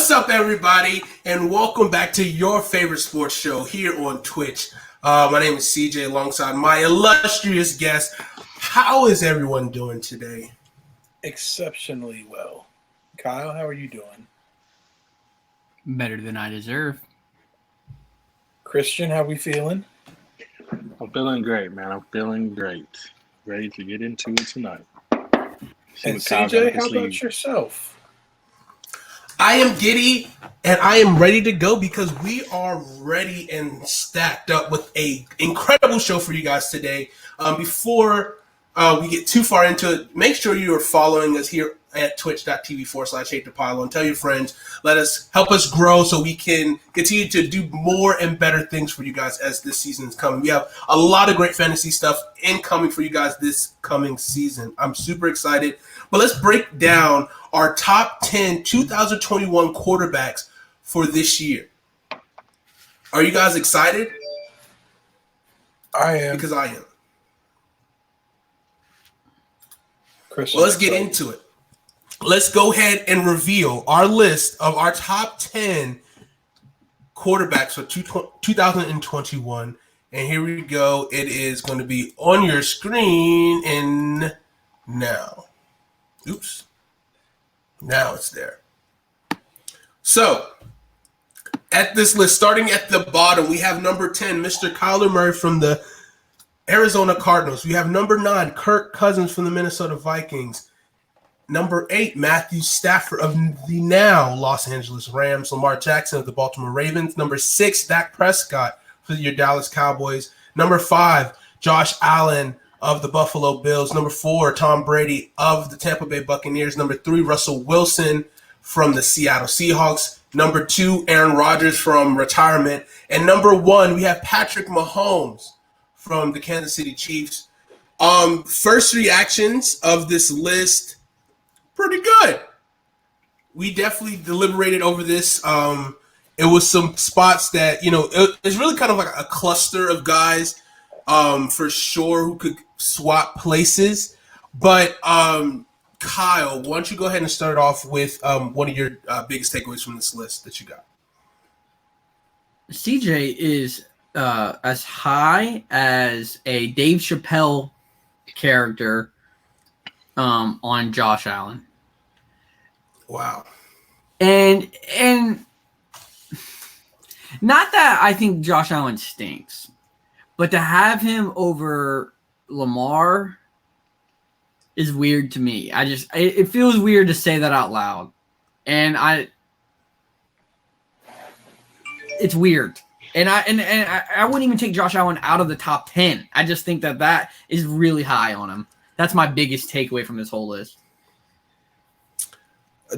What's up, everybody, and welcome back to your favorite sports show here on Twitch. My name is CJ alongside my illustrious guest. How is everyone doing today? Exceptionally well. Kyle, how are you doing? Better than I deserve. Christian, how we feeling? I'm feeling great, man. I'm feeling great. Ready to get into it tonight. And CJ, how about yourself? I am giddy and I am ready to go because we are ready and stacked up with an incredible show for you guys today. Before we get too far into it, make sure you are following us here at twitch.tv/Hate2Pylon. Tell your friends. Help us grow so we can continue to do more and better things for you guys as this season is coming. We have a lot of great fantasy stuff incoming for you guys this coming season. I'm super excited. But let's break down our top 10 2021 quarterbacks for this year. Are you guys excited? I am. Because I am. Christian, Well, let's get into it. Let's go ahead and reveal our list of our top 10 quarterbacks for 2021. And here we go. It is going to be on your screen and now. Oops. Now it's there. So, at this list, starting at the bottom, we have number 10, Mr. Kyler Murray from the Arizona Cardinals. We have number 9, Kirk Cousins from the Minnesota Vikings. Number 8, Matthew Stafford of the now Los Angeles Rams. Lamar Jackson of the Baltimore Ravens. Number 6, Dak Prescott for your Dallas Cowboys. Number 5, Josh Allen of the Buffalo Bills. Number 4, Tom Brady of the Tampa Bay Buccaneers. Number 3, Russell Wilson from the Seattle Seahawks. Number 2, Aaron Rodgers from retirement. And number 1, we have Patrick Mahomes from the Kansas City Chiefs. First reactions of this list, pretty good. We definitely deliberated over this. It was some spots that, it's really kind of like a cluster of guys for sure who could swap places. But Kyle, why don't you go ahead and start off with one of your biggest takeaways from this list that you got? CJ is as high as a Dave Chappelle character on Josh Allen. Wow. And not that I think Josh Allen stinks, but to have him over Lamar is weird to me. It feels weird to say that out loud. And it's weird. And I wouldn't even take Josh Allen out of the top 10. I just think that is really high on him. That's my biggest takeaway from this whole list.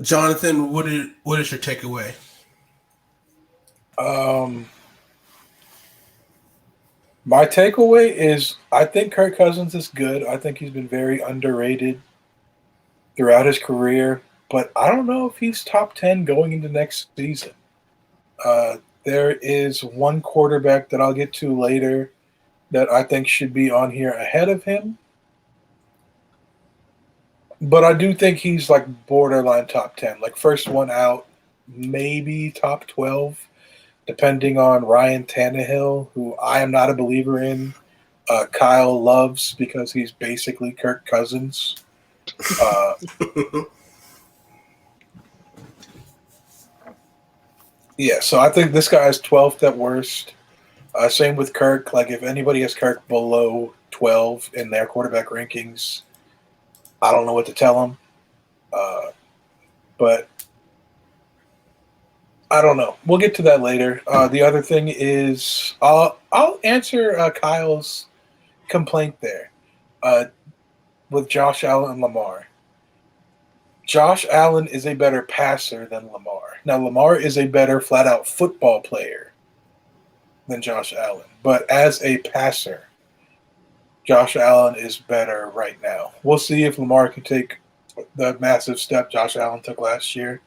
Jonathan, what is your takeaway? My takeaway is I think Kirk Cousins is good. I think he's been very underrated throughout his career, but I don't know if he's top 10 going into next season. There is one quarterback that I'll get to later that I think should be on here ahead of him. But I do think he's like borderline top 10. Like first one out, maybe top 12, depending on Ryan Tannehill, who I am not a believer in. Kyle loves because he's basically Kirk Cousins. Yeah, so I think this guy is 12th at worst. Same with Kirk. Like, if anybody has Kirk below 12 in their quarterback rankings, I don't know what to tell them. But I don't know. We'll get to that later. The other thing is I'll answer Kyle's complaint there with Josh Allen and Lamar. Josh Allen is a better passer than Lamar. Now, Lamar is a better flat-out football player than Josh Allen. But as a passer, Josh Allen is better right now. We'll see if Lamar can take the massive step Josh Allen took last year.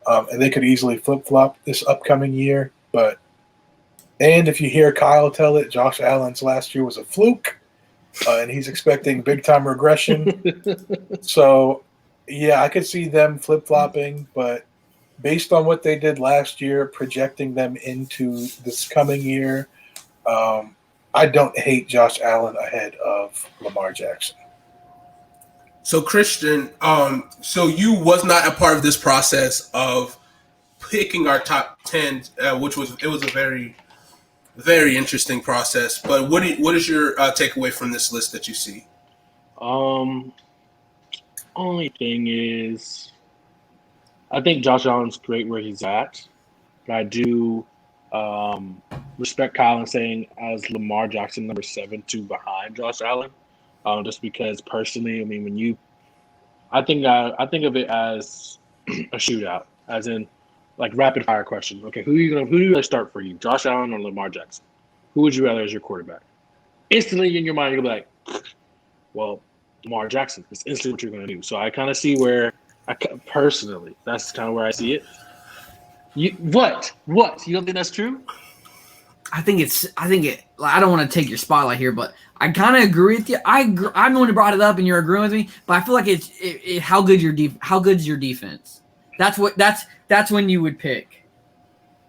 And they could easily flip-flop this upcoming year. And if you hear Kyle tell it, Josh Allen's last year was a fluke. And he's expecting big-time regression. So, yeah, I could see them flip-flopping, but based on what they did last year, projecting them into this coming year, I don't hate Josh Allen ahead of Lamar Jackson. So Christian, so you was not a part of this process of picking our top 10, which was a very, very interesting process. But what is your takeaway from this list that you see? Only thing is, I think Josh Allen's great where he's at, but I do respect Kyle in saying as Lamar Jackson number 7 to behind Josh Allen, just because personally, I mean, I think of it as a shootout, as in like rapid fire question. Okay, who do you rather start for you, Josh Allen or Lamar Jackson? Who would you rather as your quarterback? Instantly in your mind, you'll be like, well, Lamar Jackson. It's instantly what you're going to do. So I kind of see where, personally, that's kind of where I see it. What? You don't think that's true? I don't want to take your spotlight here, but I kind of agree with you. I'm the one who brought it up, and you're agreeing with me. But I feel like how good's your defense? That's when you would pick.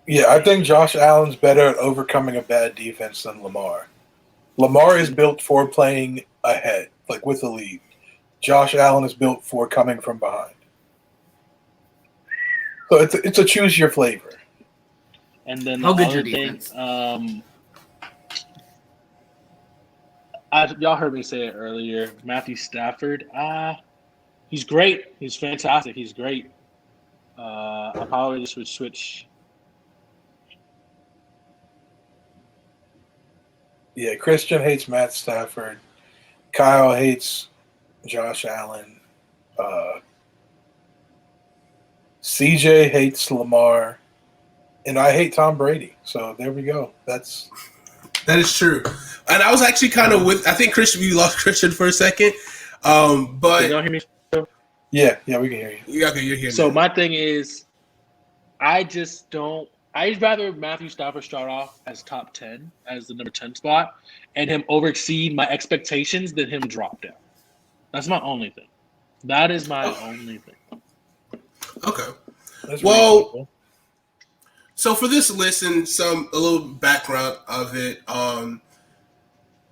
Yeah, I think Josh Allen's better at overcoming a bad defense than Lamar. Lamar is built for playing ahead, like with the lead. Josh Allen is built for coming from behind. So it's a choose your flavor. And then how good your defense? Y'all heard me say it earlier. Matthew Stafford, he's great. He's fantastic. He's great. I probably just would switch. Yeah, Christian hates Matt Stafford. Kyle hates Josh Allen. CJ hates Lamar. And I hate Tom Brady. So there we go. That is true. And I was actually kind of I think Christian, we lost Christian for a second. But can y'all hear me? Yeah, we can hear you. Yeah, okay, you're here. So my thing is, I'd rather Matthew Stafford start off as top 10 as the number 10 spot and him overexceed my expectations than him drop down. That's my only thing. That is my only thing. Okay. That's well, so for this list and a little background of it,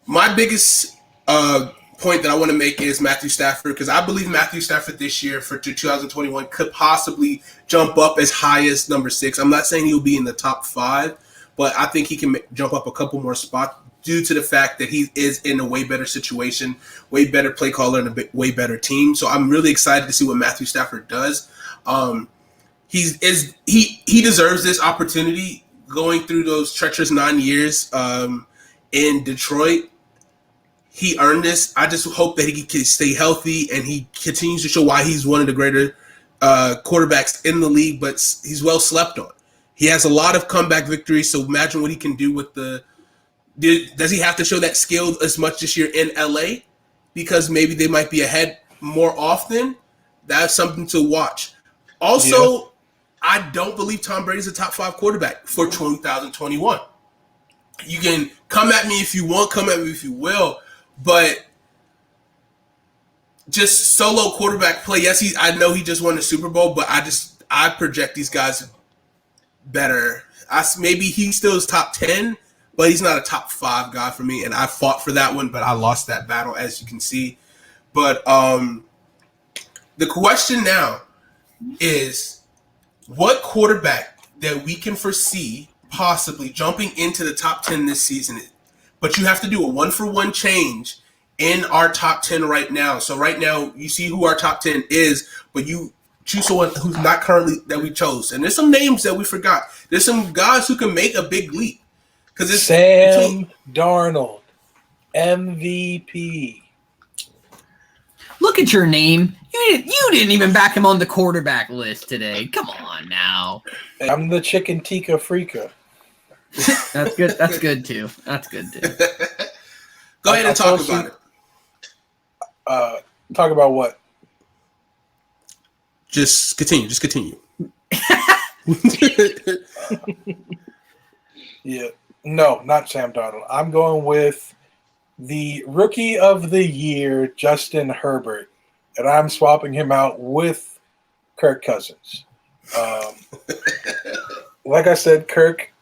my biggest point that I want to make is Matthew Stafford, because I believe Matthew Stafford this year for 2021 could possibly jump up as high as number 6. I'm not saying he'll be in the top 5, but I think he can jump up a couple more spots due to the fact that he is in a way better situation, way better play caller, and a way better team. So I'm really excited to see what Matthew Stafford does. He deserves this opportunity going through those treacherous 9 years in Detroit. He earned this. I just hope that he can stay healthy and he continues to show why he's one of the greater quarterbacks in the league, but he's well slept on. He has a lot of comeback victories, so imagine what he can do with does he have to show that skill as much this year in LA? Because maybe they might be ahead more often. That's something to watch. Also, I don't believe Tom Brady's a top 5 quarterback for 2021. You can come at me if you want, come at me if you will, but just solo quarterback play. Yes, I know he just won the Super Bowl, but I project these guys better. Maybe he still is top 10, but he's not a top 5 guy for me, and I fought for that one, but I lost that battle, as you can see. But the question now is, what quarterback that we can foresee possibly jumping into the top 10 this season? But you have to do a 1-for-1 change in our top 10 right now. So right now, you see who our top 10 is, but you choose someone who's not currently that we chose. And there's some names that we forgot. There's some guys who can make a big leap. It's Sam Darnold, MVP. Look at your name. You didn't even back him on the quarterback list today. Come on now. I'm the chicken tikka freaka. That's good. That's good too. That's good too. Go ahead and talk about it. Talk about what? Just continue. Yeah. No, not Sam Darnold. I'm going with the rookie of the year, Justin Herbert, and I'm swapping him out with Kirk Cousins. Like I said, Kirk.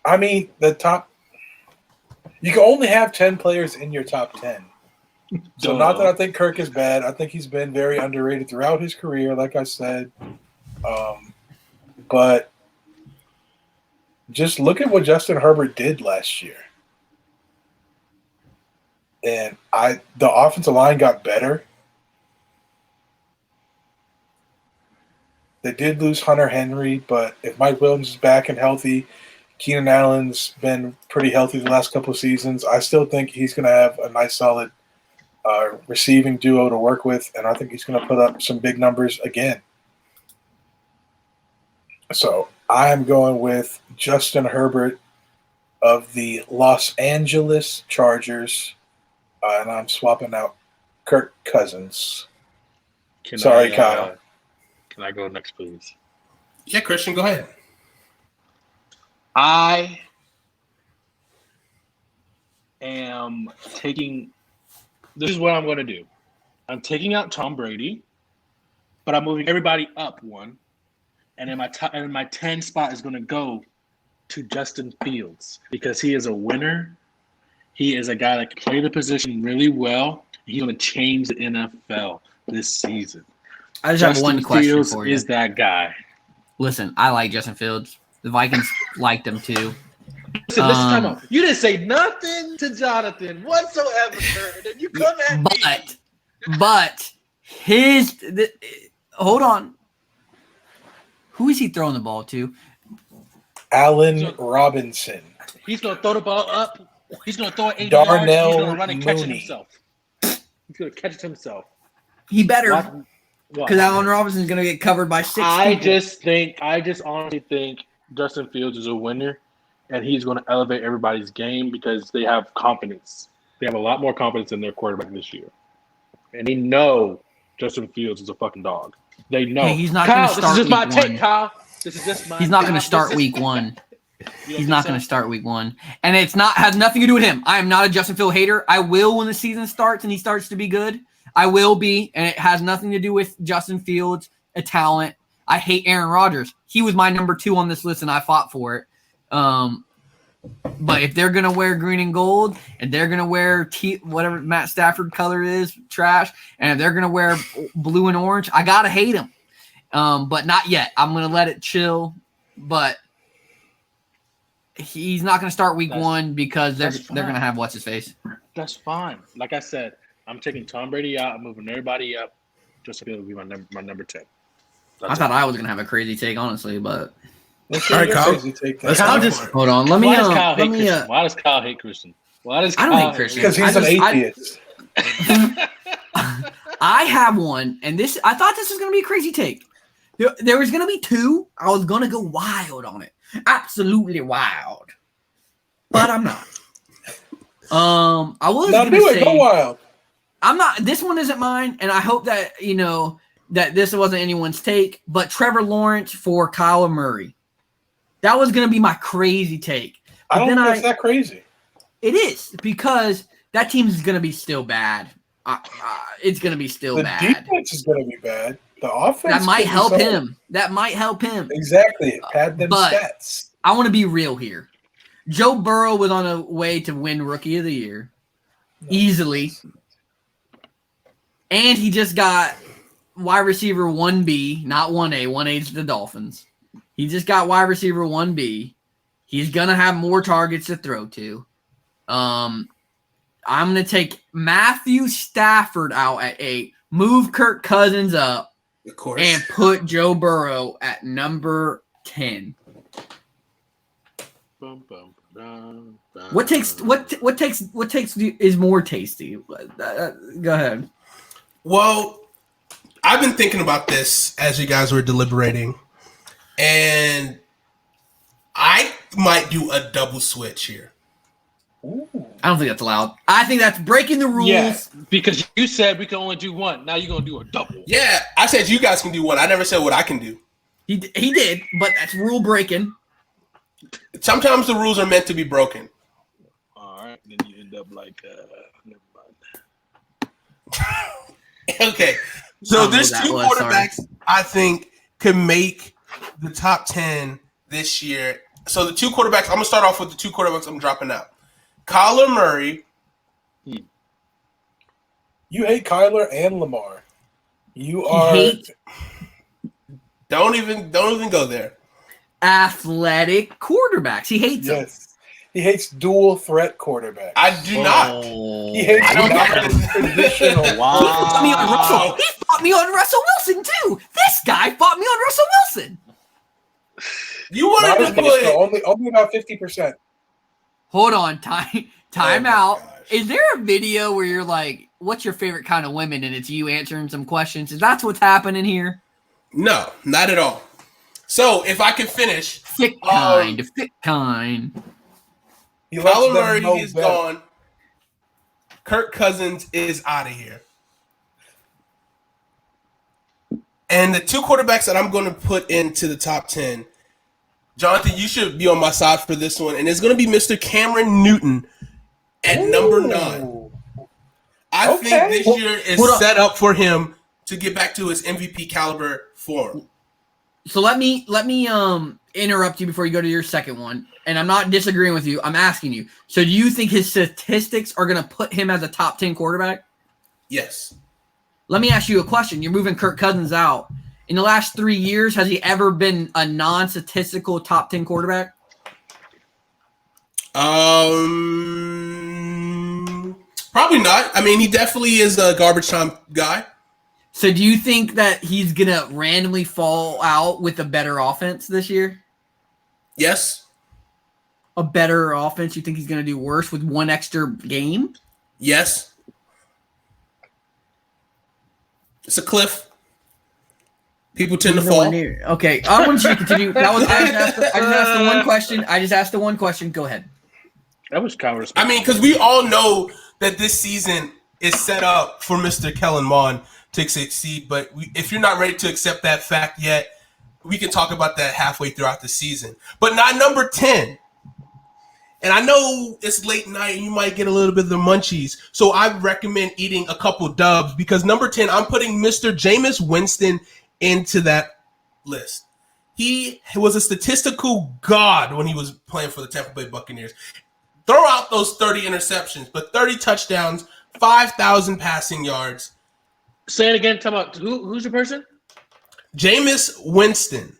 I mean, the top. You can only have 10 players in your top 10. So not that I think Kirk is bad. I think he's been very underrated throughout his career, like I said. But just look at what Justin Herbert did last year. And the offensive line got better. They did lose Hunter Henry, but if Mike Williams is back and healthy, Keenan Allen's been pretty healthy the last couple of seasons. I still think he's going to have a nice, solid receiving duo to work with, and I think he's going to put up some big numbers again. So I am going with Justin Herbert of the Los Angeles Chargers, and I'm swapping out Kirk Cousins. Kyle. Can I go next, please? Yeah, Christian, go ahead. I am taking – this is what I'm going to do. I'm taking out Tom Brady, but I'm moving everybody up one. And in my 10 spot is going to go to Justin Fields because he is a winner. He is a guy that can play the position really well. He's going to change the NFL this season. I just have one question Fields for you. Is that guy? Listen, I like Justin Fields. The Vikings liked him too. Listen, time out. You didn't say nothing to Jonathan whatsoever, and then you come at me. But hold on. Who is he throwing the ball to? Allen Robinson. He's going to throw the ball up. He's going to throw it 80 Darnell yards. He's going to run and catch it Mooney. himself. He's going to catch it himself. He better. Because Allen Robinson is going to get covered by 6 people. I just honestly think Justin Fields is a winner, and he's going to elevate everybody's game because they have confidence. They have a lot more confidence in their quarterback this year. And they know Justin Fields is a fucking dog. They know. Hey, he's not going to start week 1. This is just my take, Kyle. This is just my He's not going to start week 1. He's not going to start week 1. And it's not has nothing to do with him. I am not a Justin Fields hater. I will when the season starts and he starts to be good. I will be, and it has nothing to do with Justin Fields, a talent. I hate Aaron Rodgers. He was my number 2 on this list, and I fought for it. But if they're going to wear green and gold, and they're going to wear whatever Matt Stafford color is, trash, and if they're going to wear blue and orange, I got to hate him. But not yet. I'm going to let it chill. But he's not going to start week 1 because they're going to have what's-his-face. That's fine. Like I said, I'm taking Tom Brady out. I'm moving everybody up. Justin Fields will be my number 10. I thought I was going to have a crazy take, honestly, but – all right, Kyle. Hold on. Why does Kyle hate Christian? I don't hate Christian. Because he's an atheist. I have one, and I thought this was going to be a crazy take. There was going to be 2. I was going to go wild on it. Absolutely wild. But I'm not. I was going to say. Go wild. I'm not. This one isn't mine, and I hope that, that this wasn't anyone's take, but Trevor Lawrence for Kyler Murray. That was going to be my crazy take. But I don't think it's that crazy. It is, because that team is going to be still bad. It's going to be still bad. The defense is going to be bad. The offense that might help him. That might help him. Exactly. Pad them stats. I want to be real here. Joe Burrow was on a way to win Rookie of the Year easily. And he just got wide receiver 1B, not 1A. 1A is the Dolphins. He just got wide receiver 1B. He's going to have more targets to throw to. I'm going to take Matthew Stafford out at 8, move Kirk Cousins up, of course, and put Joe Burrow at number 10. What takes is more tasty? Go ahead. Well, I've been thinking about this as you guys were deliberating, and I might do a double switch here. Ooh. I don't think that's allowed. I think that's breaking the rules. Yeah, because you said we can only do one. Now you're going to do a double. Yeah, I said you guys can do one. I never said what I can do. He did, but that's rule breaking. Sometimes the rules are meant to be broken. All right, then you end up like, never mind. Okay, so there's 2 quarterbacks I think can make the top 10 this year. So the two quarterbacks, I'm going to start off with the two quarterbacks I'm dropping out. Kyler Murray. You hate Kyler and Lamar. You are Don't even go there. Athletic quarterbacks. He hates them. Yes. He hates dual threat quarterbacks. I do not. He hates traditional. He fought me on Russell. He fought me on Russell Wilson too. This guy fought me on Russell Wilson. You wanted to put only about 50%. Hold on, time out. gosh. Is there a video where you're like, "What's your favorite kind of women?" and it's you answering some questions? Is that what's happening here? No, not at all. So if I can finish, Thick kind. He lets Kyler them Murray know is better. gone. Kirk Cousins is out of here. And the two quarterbacks that I'm going to put into the top 10, Jonathan, you should be on my side for this one. And it's going to be Mr. Cameron Newton at number 9. I think this year is set up for him to get back to his MVP caliber form. So let me interrupt you before you go to your second one. And I'm not disagreeing with you. I'm asking you. So do you think his statistics are going to put him as a top 10 quarterback? Yes. Let me ask you a question. You're moving Kirk Cousins out. In the last 3 years, has he ever been a non-statistical top 10 quarterback? Probably not. I mean, he definitely is a garbage time guy. So do you think that he's going to randomly fall out with a better offense this year? Yes. A better offense? You think he's going to do worse with one extra game? Yes. It's a cliff. People tend to fall. Okay, I want you to continue. I just asked the one question. I just asked the one question. Go ahead. That was coward. I mean, because we all know that this season is set up for Mr. Kellen Mond to succeed. But if you're not ready to accept that fact yet, we can talk about that halfway throughout the season. But not number 10. And I know it's late night and you might get a little bit of the munchies. So I recommend eating a couple dubs because number 10, I'm putting Mr. Jameis Winston into that list. He was a statistical god when he was playing for the Tampa Bay Buccaneers. Throw out those 30 interceptions, but 30 touchdowns, 5,000 passing yards. Say it again. Tell me who's the person? Jameis Winston.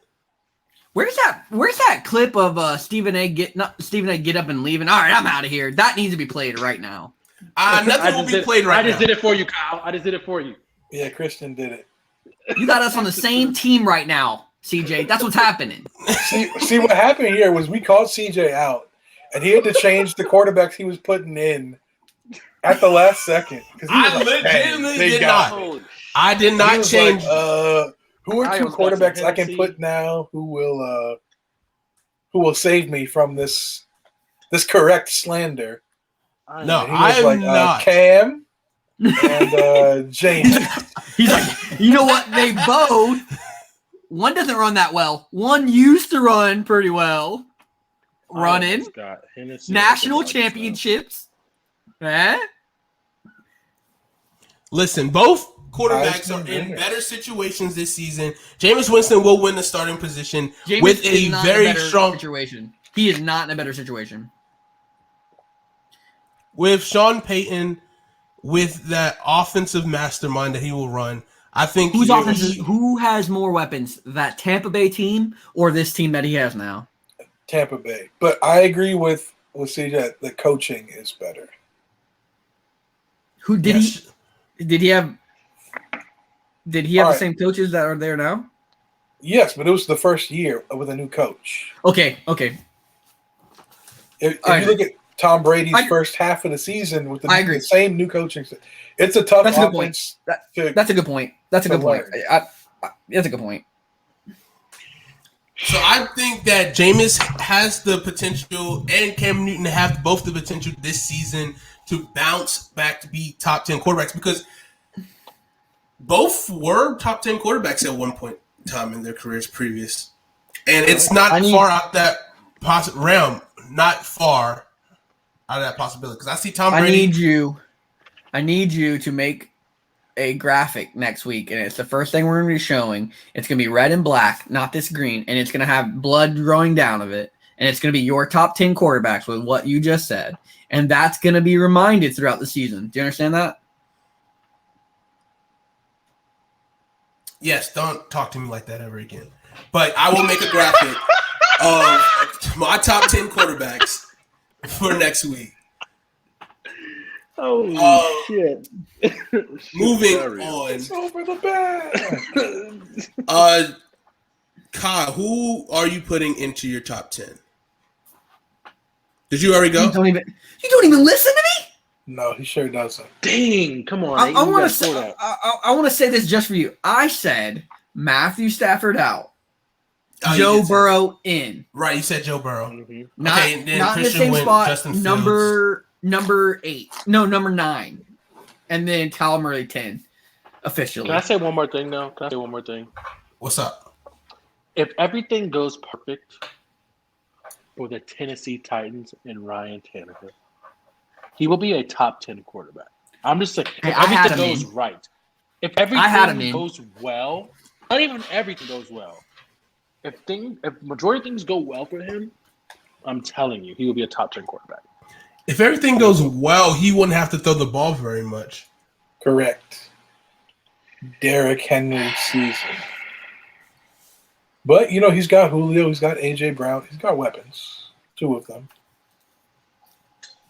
Where's that clip of Stephen A. get up and leaving? All right, I'm out of here. That needs to be played right now. Nothing will be played right now. I just did it for you, Kyle. I just did it for you. Yeah, Christian did it. You got us on the same team right now, CJ. That's what's happening. See what happened here was we called CJ out, and he had to change the quarterbacks he was putting in at the last second. I legitimately did not. I did not change. Like, who are two quarterbacks I can put now who will save me from this correct slander? No, I am not. Cam and James. He's like, you know what? They both. One doesn't run that well. One used to run pretty well. Running national championships. Listen, both quarterbacks are in better situations this season. Jameis Winston will win the starting position with a very strong situation. He is not in a better situation. With Sean Payton, with that offensive mastermind that he will run, I think who has more weapons, that Tampa Bay team or this team that he has now? Tampa Bay. But I agree with CJ. The coaching is better. Who did he? Did he have the same coaches that are there now? Yes, but it was the first year with a new coach. Okay. If you look at Tom Brady's first half of the season with the same new coaching, it's a tough offense. That's a good point. That's a good point. That's a good point. So I think that Jameis has the potential and Cam Newton have both the potential this season to bounce back to be top 10 quarterbacks because both were top 10 quarterbacks at one point in time in their careers previous. And it's not far out that realm, not far out of that possibility. Because I see Tom Brady. I need you to make a graphic next week, and it's the first thing we're going to be showing. It's going to be red and black, not this green, and it's going to have blood growing down of it, and it's going to be your top 10 quarterbacks with what you just said, and that's going to be reminded throughout the season. Do you understand that? Yes, don't talk to me like that ever again. But I will make a graphic of my top 10 quarterbacks for next week. Holy shit. Moving on. It's over the bag. Kyle, who are you putting into your top 10? Did you already go? You don't even listen to me? No, he sure doesn't. Dang, come on. I want to say this just for you. I said Matthew Stafford out. Joe Burrow in. Right, you said Joe Burrow. Mm-hmm. Not in the same spot. Justin Number 8. No, number 9. And then Kyle Murray 10. Officially. Can I say one more thing, though? What's up? If everything goes perfect for the Tennessee Titans and Ryan Tannehill, he will be a top 10 quarterback. I'm just saying, if everything goes right. If everything goes well, not even everything goes well. If majority of things go well for him, I'm telling you, he will be a top 10 quarterback. If everything goes well, he wouldn't have to throw the ball very much. Correct. Derrick Henry season. But, he's got Julio, he's got A.J. Brown, he's got weapons. 2 of them.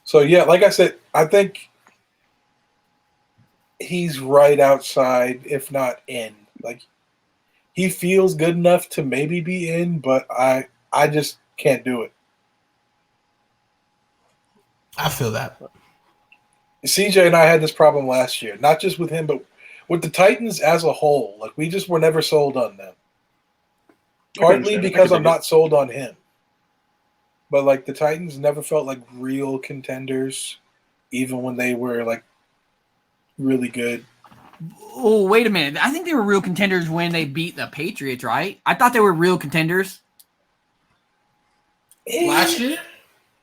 So, yeah, like I said, I think he's right outside, if not in. Like, he feels good enough to maybe be in, but I just can't do it. I feel that. CJ and I had this problem last year, not just with him, but with the Titans as a whole. Like, we just were never sold on them. Partly because I'm not sold on him. But, like, the Titans never felt like real contenders, even when they were, like, really good. Oh, wait a minute. I think they were real contenders when they beat the Patriots, right? I thought they were real contenders. Last year?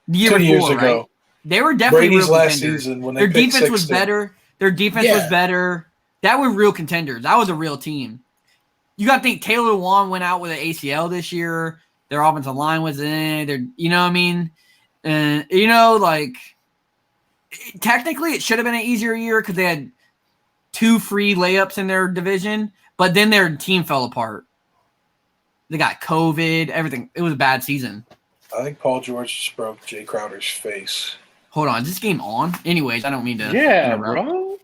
The year 2 before, years ago. Right? They were definitely Brady's real last contenders. season when they Their picked defense was 6-2. better. Their defense was better. That were real contenders. That was a real team. You got to think Taylor Lewan went out with an ACL this year. Their offensive line was in. You know what I mean? And, technically it should have been an easier year because they had 2 free layups in their division, but then their team fell apart. They got COVID, everything. It was a bad season. I think Paul George just broke Jay Crowder's face. Hold on, is this game on? Anyways, I don't mean to. Yeah, interrupt. bro.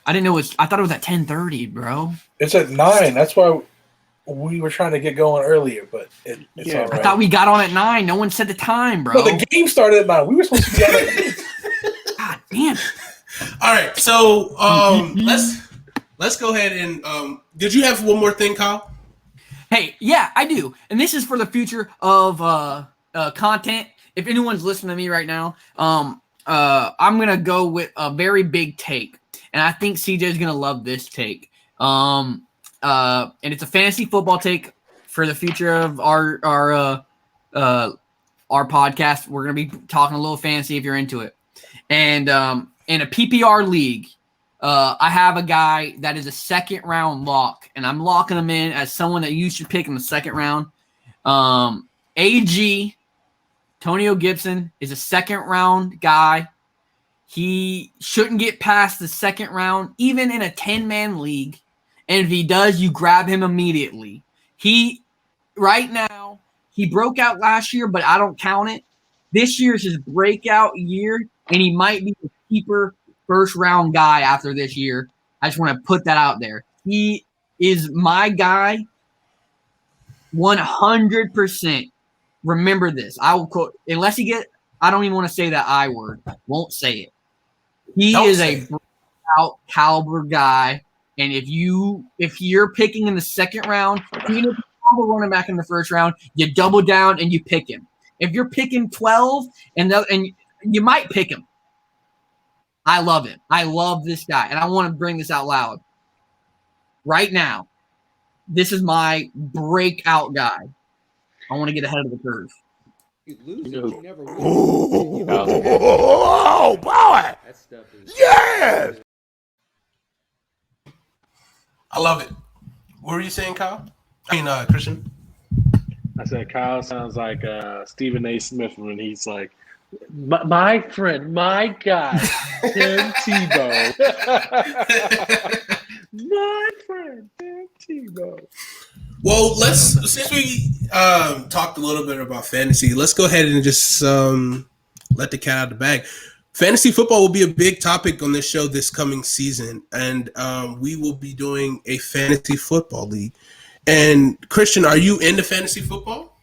I didn't know I thought it was at 10:30, bro. It's at 9. That's why we were trying to get going earlier, but it's all right. I thought we got on at 9. No one said the time, bro. No, the game started at 9. We were supposed to be on at 8. God damn. All right, so let's go ahead and did you have one more thing, Kyle? Hey, yeah, I do, and this is for the future of content. If anyone's listening to me right now, I'm gonna go with a very big take, and I think CJ's gonna love this take. And it's a fantasy football take for the future of our podcast. We're gonna be talking a little fantasy if you're into it, and in a PPR league, I have a guy that is a second-round lock, and I'm locking him in as someone that you should pick in the second round. AG, Antonio Gibson, is a second-round guy. He shouldn't get past the second round, even in a 10-man league. And if he does, you grab him immediately. Right now, he broke out last year, but I don't count it. This year is his breakout year, and he might be a cheaper first-round guy after this year. I just want to put that out there. He is my guy 100%. Remember this. I will quote, unless he get, I don't even want to say that I word. Won't say it. He is a breakout caliber guy. And if you're picking in the second round, even if you have a running back in the first round, you double down and you pick him. If you're picking 12 and you might pick him. I love it. I love this guy. And I want to bring this out loud. Right now, this is my breakout guy. I want to get ahead of the curve. You lose it, you never win. Oh, boy! That stuff is Yes! I love it. What were you saying, Kyle? Christian. I said Kyle sounds like Stephen A. Smith when he's like, my friend, my guy, Tim Tebow. My friend, Tim Tebow. Well, since we talked a little bit about fantasy, let's go ahead and just let the cat out of the bag. Fantasy football will be a big topic on this show this coming season, and we will be doing a fantasy football league. And Christian, are you into fantasy football?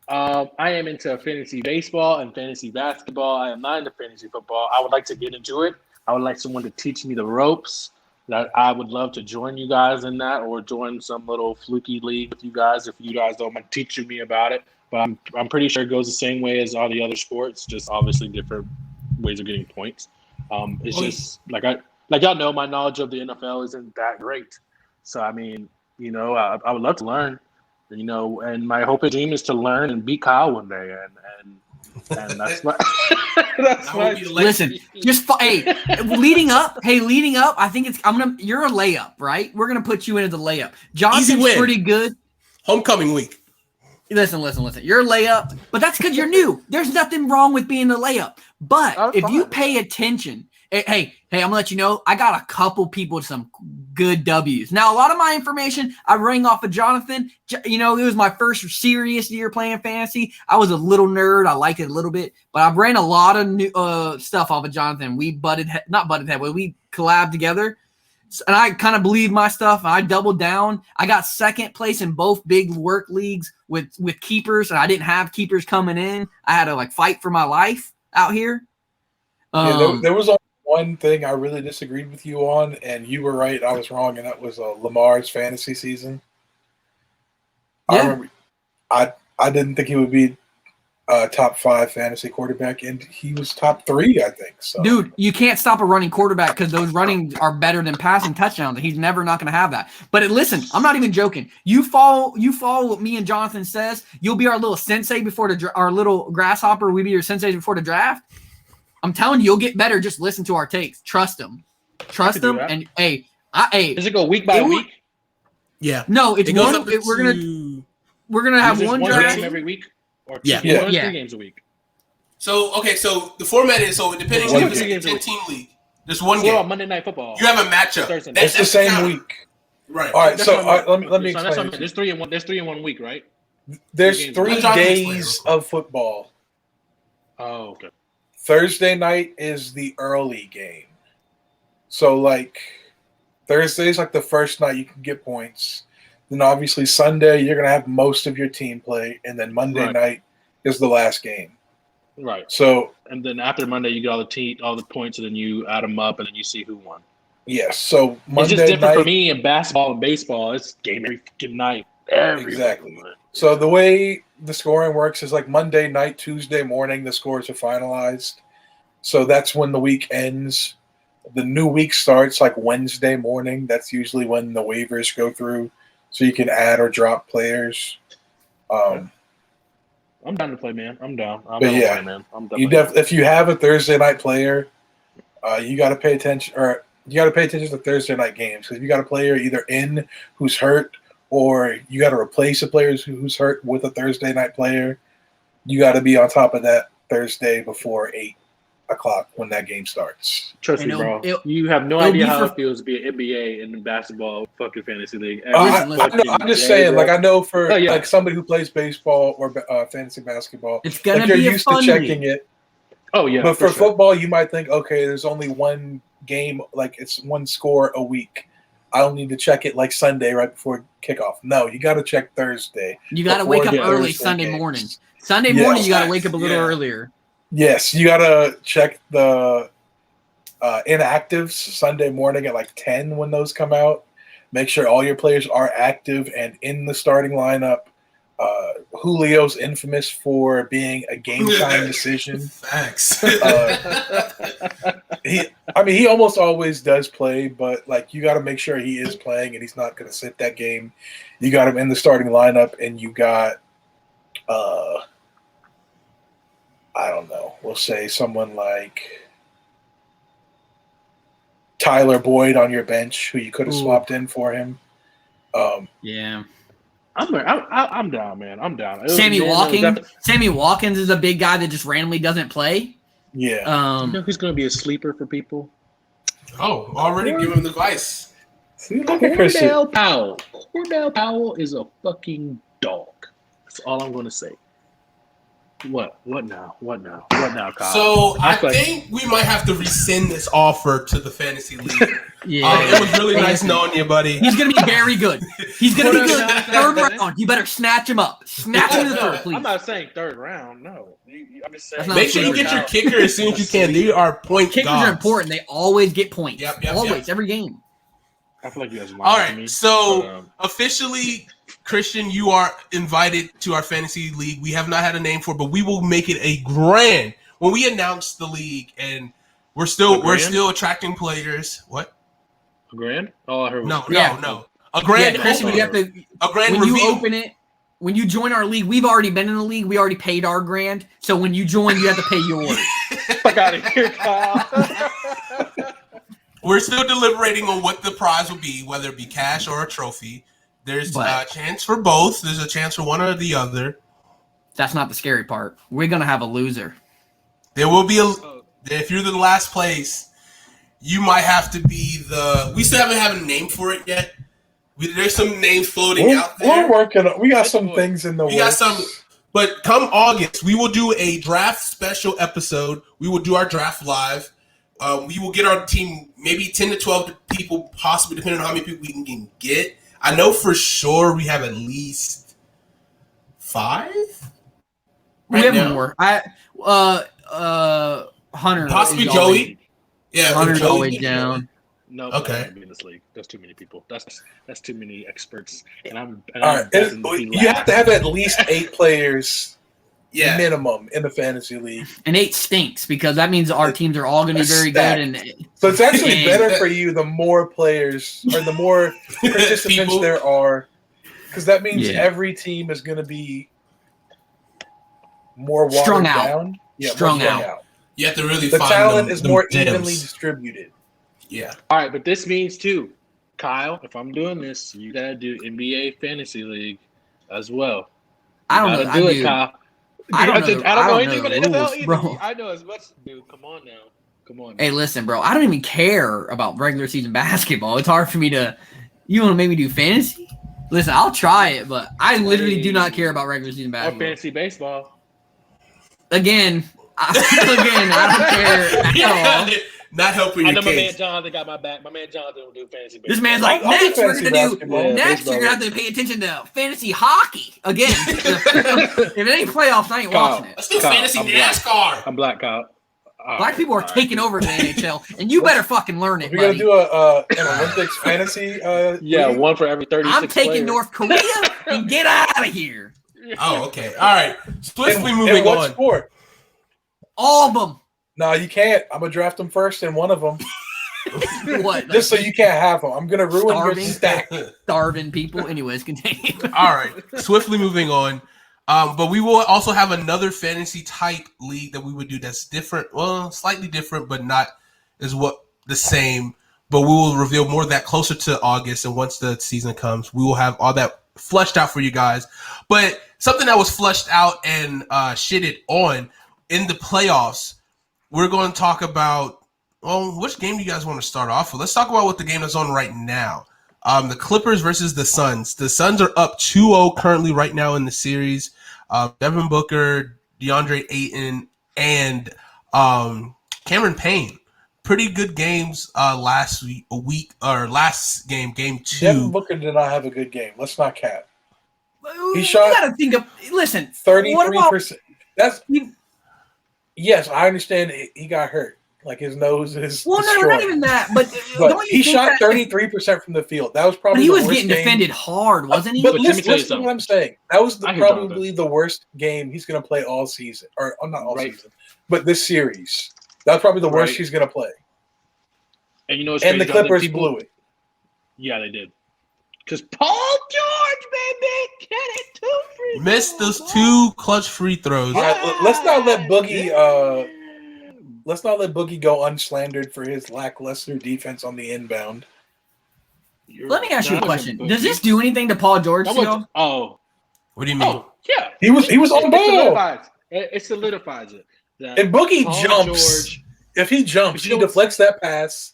I am into fantasy baseball and fantasy basketball. I am not into fantasy football. I would like to get into it. I would like someone to teach me the ropes. That I would love to join you guys in that, or join some little fluky league with you guys if you guys don't mind teaching me about it. But I'm pretty sure it goes the same way as all the other sports, just obviously different ways of getting points. It's just like y'all know, my knowledge of the NFL isn't that great. So I mean, I would love to learn. And my hope and dream is to learn and beat Kyle one day, and that's my Listen, leading up. I think you're a layup, right? We're gonna put you into the layup. Johnson's pretty good. Homecoming week. Listen. You're a layup, but that's because you're new. There's nothing wrong with being a layup. But if you pay attention, hey, I'm gonna let you know, I got a couple people with some good W's. Now, a lot of my information I rang off of Jonathan. It was my first serious year playing fantasy. I was a little nerd. I liked it a little bit, but I ran a lot of new stuff off of Jonathan. We not butted head, but we collabed together. And I kind of believed my stuff. And I doubled down. I got second place in both big work leagues with keepers, and I didn't have keepers coming in. I had to fight for my life out here. There was one thing I really disagreed with you on, and you were right, I was wrong, and that was Lamar's fantasy season. Yeah. I remember I didn't think he would be top 5 fantasy quarterback, and he was top 3, I think. So, dude, you can't stop a running quarterback because those running are better than passing touchdowns. He's never not going to have that. But listen, I'm not even joking. You follow what me and Jonathan says. You'll be our little sensei before our little grasshopper. We be your senseis before the draft. I'm telling you, you'll get better. Just listen to our takes. Trust them. And hey, does it go week by week? Yeah. No, it's one. We're gonna have one draft game every week. Or 3 games a week. So the format is depending on the 10-team league. There's one game. On Monday Night Football. You have a matchup. It's the same week. Right. All right. So let me explain. There's 3 in one. There's 3 in 1 week, right? There's 3 days of football. Oh, okay. Thursday night is the early game. So Thursday's the first night you can get points. Then obviously Sunday you're gonna have most of your team play, and then Monday night is the last game. Right. So and then after Monday you get all the points, and then you add them up, and then you see who won. Yes. So Monday it's just different night, for me in basketball and baseball. It's game every fucking night. Exactly. So the way the scoring works is Monday night, Tuesday morning, the scores are finalized. So that's when the week ends. The new week starts Wednesday morning. That's usually when the waivers go through, so you can add or drop players. I'm down to play, man. I'm down. Play, man. If you have a Thursday night player, you got to pay attention, to Thursday night games, because if you got a player either in who's hurt, or you got to replace a player who's hurt with a Thursday night player, you got to be on top of that Thursday before 8 o'clock when that game starts. Trust me, bro. You have no idea how it feels to be an NBA and basketball fucking fantasy league. I'm just saying, I know for somebody who plays baseball or fantasy basketball, it's gonna you're be used to checking it. Oh yeah, but for football, you might think, okay, there's only one game, it's one score a week. I'll need to check it Sunday right before kickoff. No, you got to check Thursday. You got to wake up early Sunday morning. Sunday morning, you got to wake up a little earlier. Yes, you got to check the inactives Sunday morning at 10 when those come out. Make sure all your players are active and in the starting lineup. Julio's infamous for being a game time decision. Facts. He almost always does play, but you got to make sure he is playing and he's not going to sit that game. You got him in the starting lineup, and you got I don't know. We'll say someone Tyler Boyd on your bench, who you could have Ooh. swapped in for him. Yeah. I'm down, man. I'm down. Sammy Watkins. Sammy Watkins is a big guy that just randomly doesn't play. Yeah. You know who's going to be a sleeper for people? Oh, already giving him advice. See, look at Christian. Cordell Powell. Cordell Powell is a fucking dog. That's all I'm going to say. What now? What now, Kyle? So I Act like- think we might have to rescind this offer to the fantasy league. Yeah. It was really nice knowing you, buddy. He's going to be very good. He's going to be good. What Third else? round. You better snatch him up. Snatch him in the third, please. I'm not saying third round. No, I'm just saying. That's not Make sure you get your kicker as soon as you can. They are point Kickers guards. are important. They always get points. Yep, always, every game. I feel like you guys are All lying to me. right, so but, officially, Christian, you are invited to our fantasy league. We have not had a name for it, but we will make it a grand when we announce the league, and we're still attracting players. What? a grand? Oh, I heard. No. A Yeah, grand. Christian, you have to. a grand When reveal. you open it, when you join our league, we've already been in the league. We already paid our grand. So when you join, you have to pay yours. Fuck out of here, Kyle. We're still deliberating on what the prize will be, whether it be cash or a trophy. There's a chance for both. There's a chance for one or the other. That's not the scary part. We're gonna have a loser. There will be if you're the last place, you might have to be the. We still haven't had a name for it yet. There's some names floating out there. We're working. We got some things in the works. We got some, but come August, we will do a draft special episode. We will do our draft live. We will get our team maybe 10 to 12 people, possibly depending on how many people we can get. I know for sure we have at least 5. We have now. more. Hunter. Possibly is Joey. always- Yeah, Hunter's Joey. always down. No, Okay. I can't be in this league. There's too many people. That's too many experts. And I'm All right. You have to have at least 8 players Yeah. minimum in the fantasy league. And 8 stinks because that means our teams are all going to be very good. And So it's actually And- better for you the more players or the more participants People. there are, because that means Yeah. every team is going to be more watered Strung out. down. Yeah, more Strung out. You have to really The find talent them, is them more gems. evenly distributed. Yeah. All right, but this means too, Kyle. If I'm doing this, you gotta do NBA fantasy league as well. I don't know. Gotta do it, Kyle. I don't know. I don't know know anything the about the NFL rules, either. bro. I know as much, dude. Come on now. Come on. Hey, listen, bro. I don't even care about regular season basketball. It's hard for me to. You want to make me do fantasy? Listen, I'll try it, but I literally do not care about regular season Or basketball. fantasy baseball. Again, I don't care at all. Not helping I your know my man case. Jonathan got my back. My man Jonathan will do fantasy baseball. This man's like, I'll do next we're fantasy gonna do. basketball. Next you're gonna have to pay attention to fantasy hockey again. If it ain't playoffs, I ain't Kyle. watching it. Let's do Kyle, fantasy I'm black. NASCAR. I'm black, Kyle. Black people are taking over the NHL, and you better fucking learn it, We're going buddy. to do an Olympics fantasy. Yeah, league? one for every 36 I'm taking players. North Korea and get out of here. Oh, okay. All right. Swiftly In moving what on. sport? All of them. No, you can't. I'm going to draft them first in one of them. What? Just so you can't have them. I'm going to ruin Starving? your stack. Starving people. Anyways, continue. All right. Swiftly moving on. But we will also have another fantasy type league that we would do that's different. Well, slightly different, but not is what the same. But we will reveal more of that closer to August. And once the season comes, we will have all that fleshed out for you guys. But something that was fleshed out and shitted on in the playoffs, we're going to talk about, well, which game do you guys want to start off with? Let's talk about what the game that's on right now. The Clippers versus the Suns. The Suns are up 2-0 currently right now in the series. Devin Booker, DeAndre Ayton, and Cameron Payne. Pretty good games last game, game 2. Devin Booker did not have a good game. Let's not cap. You shot gotta think of. Listen, 33%. That's You- yes, I understand he got hurt. Like his nose is Well, no, destroyed. not even that. But, But don't you he think shot that- 33% from the field. That was But probably he the was worst getting game. defended hard, wasn't he? But But let me listen, tell you listen to something. what I'm saying. That was I hear probably the worst game he's going to play all season. Or not all Right. season, but this series. That's probably the worst Right. he's going to play. And you know, what's And the crazy, Jonathan? Clippers blew it. Yeah, they did. Because Paul George, baby, get it 2 free. Missed those 2 clutch free throws. All right, let's not let Boogie let's not let Boogie go unslandered for his lackluster defense on the inbound. Let me ask you a question. Does this do anything to Paul George? Oh, What do you mean? oh, yeah. He was on ball. It solidifies it. And Boogie jumps. If he jumps, he deflects that pass,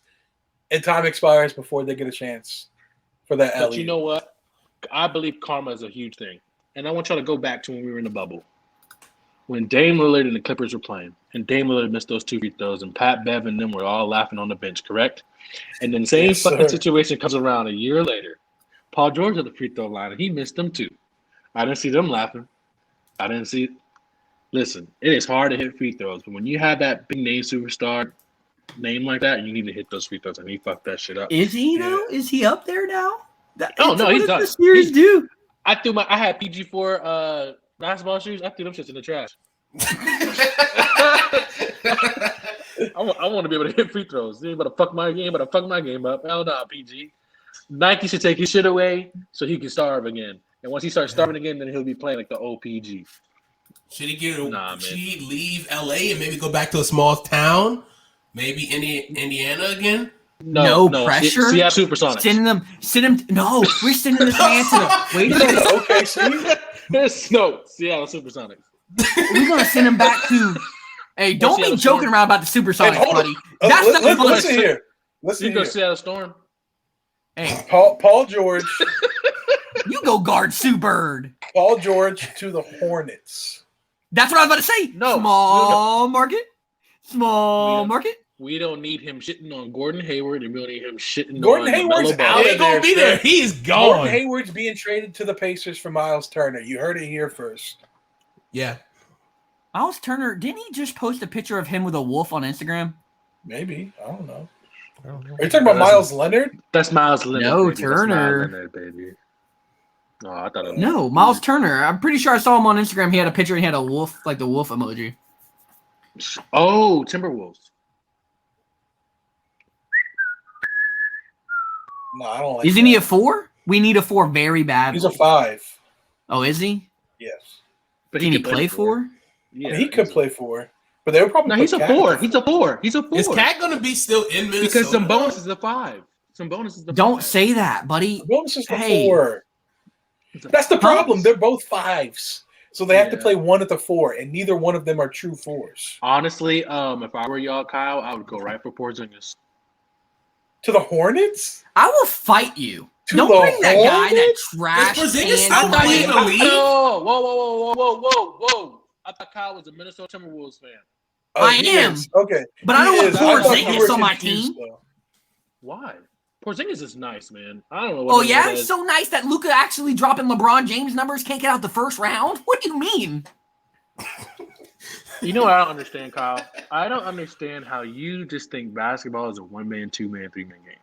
and time expires before they get a chance for that alley. But you know what? I believe karma is a huge thing. And I want y'all to go back to when we were in the bubble. When Dame Lillard and the Clippers were playing, and Dame Lillard missed those 2 free throws, and Pat Bev and them were all laughing on the bench, correct? And then the same fucking situation comes around a year later. Paul George at the free throw line, and he missed them too. I didn't see them laughing. I didn't see – listen, it is hard to hit free throws, but when you have that big name superstar name like that, you need to hit those free throws, and he fucked that shit up. Is he, though? Is he up there now? No, he's done. What does the series do? I had PG4 basketball shoes. I threw them shits in the trash. I want to be able to hit free throws. You ain't about to fuck my game, but fuck my game up. Hell no, PG. Nike should take his shit away so he can starve again. And once he starts starving again, then he'll be playing like the OPG. Should he leave LA and maybe go back to a small town? Maybe Indiana again? No pressure. Seattle Supersonics. Send him. No, we're sending this man to the. Wait a minute. Okay, see? No, Seattle Supersonics. We're gonna send him back to. Hey, don't be joking around about the Supersonics, buddy. That's not fun. Listen here. You go Seattle Storm. Hey, Paul George. You go guard Sue Bird. Paul George to the Hornets. That's what I was about to say. No, small market. We don't need him shitting on Gordon Hayward, and we don't need him shitting Gordon on Hayward's Melo out Ball. He ain't gonna be there. He's gone. Gordon Hayward's being traded to the Pacers for Miles Turner. You heard it here first. Yeah. Miles Turner, didn't he just post a picture of him with a wolf on Instagram? Maybe. I don't know. Are you talking about Miles Leonard? That's Miles Leonard. No, baby. Turner. That's Miles Leonard, baby. Oh, I thought it was No, Miles Turner. I'm pretty sure I saw him on Instagram. He had a picture and he had a wolf, like the wolf emoji. Oh, Timberwolves. No, I don't like Isn't he a 4? We need a 4 very badly. He's a 5. Oh, is he? Yes. But can he play 4? Yeah, I mean, he could play 4. But they would probably he's a 4. He's a 4. He's a 4. Is Cat going to be still in Minnesota? Because some bonus is a 5. Don't say that, buddy. The bonus is the 4. That's the problem. They're both 5s. So they have to play one at the 4, and neither one of them are true 4s. Honestly, if I were y'all, Kyle, I would go right for Porzingis. To the Hornets? I will fight you. To Don't bring that guy, that trash. Is Porzingis still playing in the league? Whoa. I thought Kyle was a Minnesota Timberwolves fan. I am. Okay. But I don't want Porzingis on my team. Why? Porzingis is nice, man. I don't know what it's so nice that Luka actually dropping LeBron James numbers can't get out the first round? What do you mean? You know what I don't understand, Kyle? I don't understand how you just think basketball is a 1-man, 2-man, 3-man game.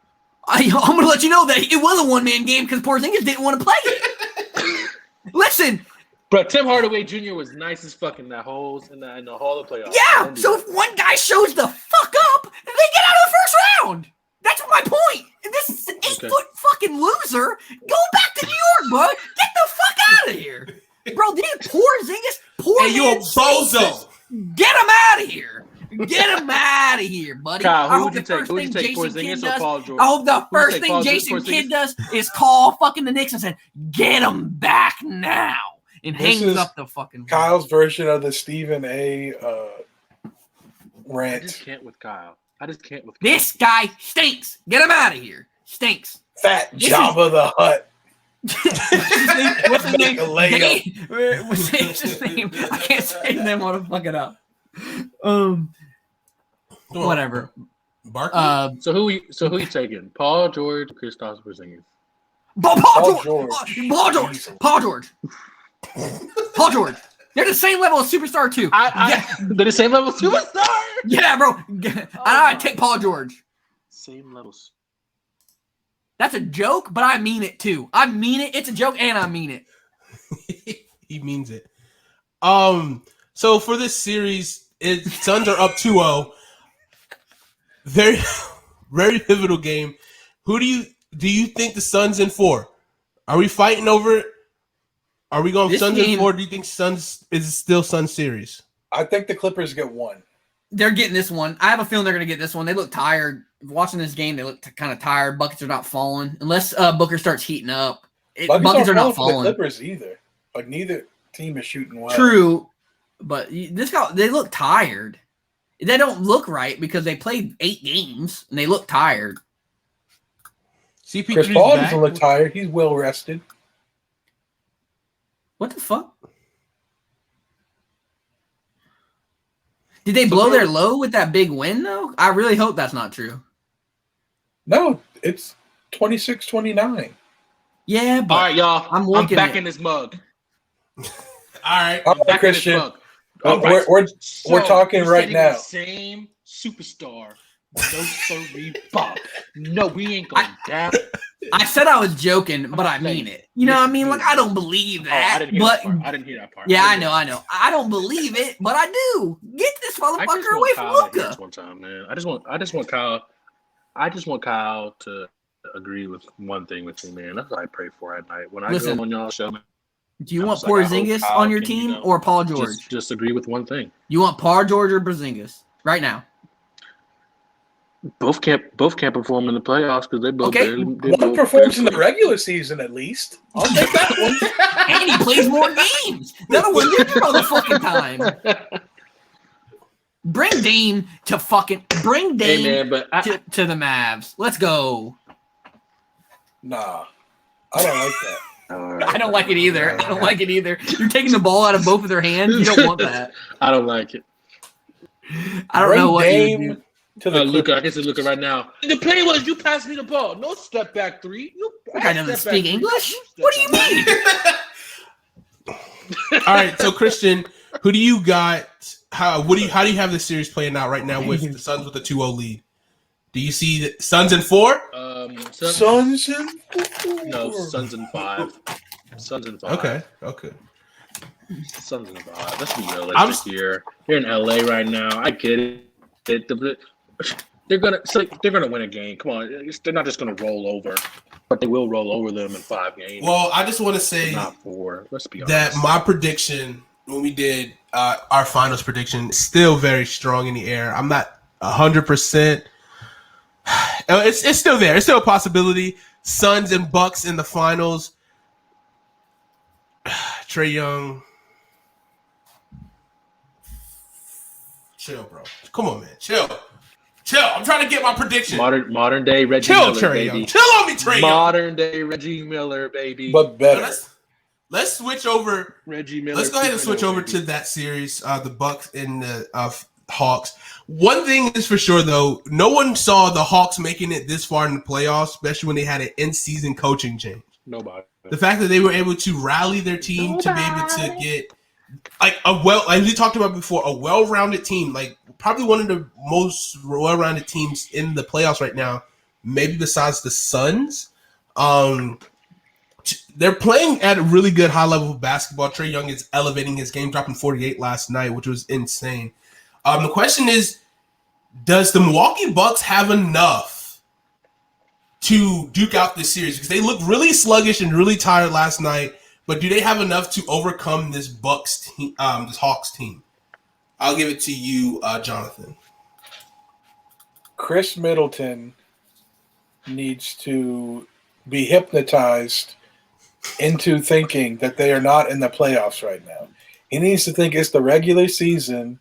I'm going to let you know that it was a 1-man game because Porzingis didn't want to play it. Listen. But Tim Hardaway Jr. was nice as fuck in that holes in the Hall of Playoffs. Yeah, so if one guy shows the fuck up, they get out of the first round. That's my point. This is an 8-foot fucking loser. Go back to New York, bud. Get the fuck out of here. Bro, Porzingis. Hey, you a bozo. Get him out of here. Get him out of here, buddy. Kyle, I hope the first thing Jason Kidd does. I hope the first thing Jason Kidd does is call fucking the Knicks and say, "Get him back now," and hangs up the fucking. Kyle's version of the Stephen A. Rant. I just can't with Kyle. This guy stinks. Get him out of here. Stinks. Fat Jabba the Hutt. What's his name? What's his name? I can't say his name. I want to fuck it up. Whatever. So who you taking? Paul George, Kristaps Porzingis. Paul George. They're the same level of superstar too. They're the same level of superstar. Yeah, bro. I take Paul George. Same levels. That's a joke, but I mean it too. I mean it. It's a joke, and I mean it. He means it. So for this series, Suns are up 2-0. Very, very pivotal game. Who do you think the Suns in 4? Are we fighting over it? Are we going Suns in 4? Do you think Suns is still Suns series? I think the Clippers get 1. they're getting this one. I have a feeling they're going to get this one. They look tired. Watching this game, they look kind of tired. Buckets are not falling. Unless Booker starts heating up. Buckets are not falling. The Clippers either. Like, neither team is shooting well. True. But they look tired. They don't look right because they played 8 games, and they look tired. Chris Paul doesn't look tired. He's well rested. What the fuck? Did they blow their low with that big win, though? I really hope that's not true. No, it's 26-29. Yeah, but all right, y'all. I'm back in this mug. All right, back Christian. In this mug. We're talking right now. The same superstar. No, sir, fuck. No, we ain't going down. I said I was joking, but I mean it. You know what I mean? Like, I don't believe that. I didn't hear that part. Yeah, I know. I don't believe it, but I do. Get this motherfucker away from Luka. One time, man. I just want Kyle to agree with one thing with me, man. That's what I pray for at night. When I go on y'all's show, man, do you want Porzingis on your team or Paul George? Just agree with one thing. You want Paul George or Porzingis right now? Both can't perform in the playoffs because they both barely. One performs in the regular season at least. I'll take that one. And he plays more games. That'll win you motherfucking time. Bring Dame to the Mavs. Let's go. Nah, I don't like that. I don't like it either. You're taking the ball out of both of their hands. You don't want that. I don't like it. I don't know what you do. To the Luka, I can see Luka right now. The play was you pass me the ball. No step back 3. That guy doesn't speak English. What do you mean? All right, so Christian, who do you got? How do you have the series playing out right now with the Suns with a 2-0 lead? Do you see the Suns in 4? Suns in 4. No, Suns in 5. Suns in 5. Okay. Suns in 5. Let's be realistic here. You're in LA right now. I get it. They're gonna win a game. Come on, they're not just gonna roll over, but they will roll over them in 5 games. Well, I just want to say not 4. Let's be honest. That my prediction when we did our finals prediction is still very strong in the air. I'm not 100%. It's still there. It's still a possibility. Suns and Bucks in the finals. Trae Young. Chill, bro. Come on, man. Chill. I'm trying to get my prediction. Modern day Reggie Miller, baby. Young. Chill on me, Trae Young. Modern day Reggie Miller, baby. But better. Let's switch over. Reggie Miller. Let's go ahead and switch over to that series, the Bucks and the Hawks. One thing is for sure, though, no one saw the Hawks making it this far in the playoffs, especially when they had an in-season coaching change. Nobody. The fact that they were able to rally their team to be able to get like we talked about before, a well-rounded team, like probably one of the most well-rounded teams in the playoffs right now, maybe besides the Suns. They're playing at a really good high level of basketball. Trae Young is elevating his game, dropping 48 last night, which was insane. The question is, does the Milwaukee Bucks have enough to duke out this series? Because they looked really sluggish and really tired last night. But do they have enough to overcome this Bucks team, this Hawks team? I'll give it to you, Jonathan. Chris Middleton needs to be hypnotized into thinking that they are not in the playoffs right now. He needs to think it's the regular season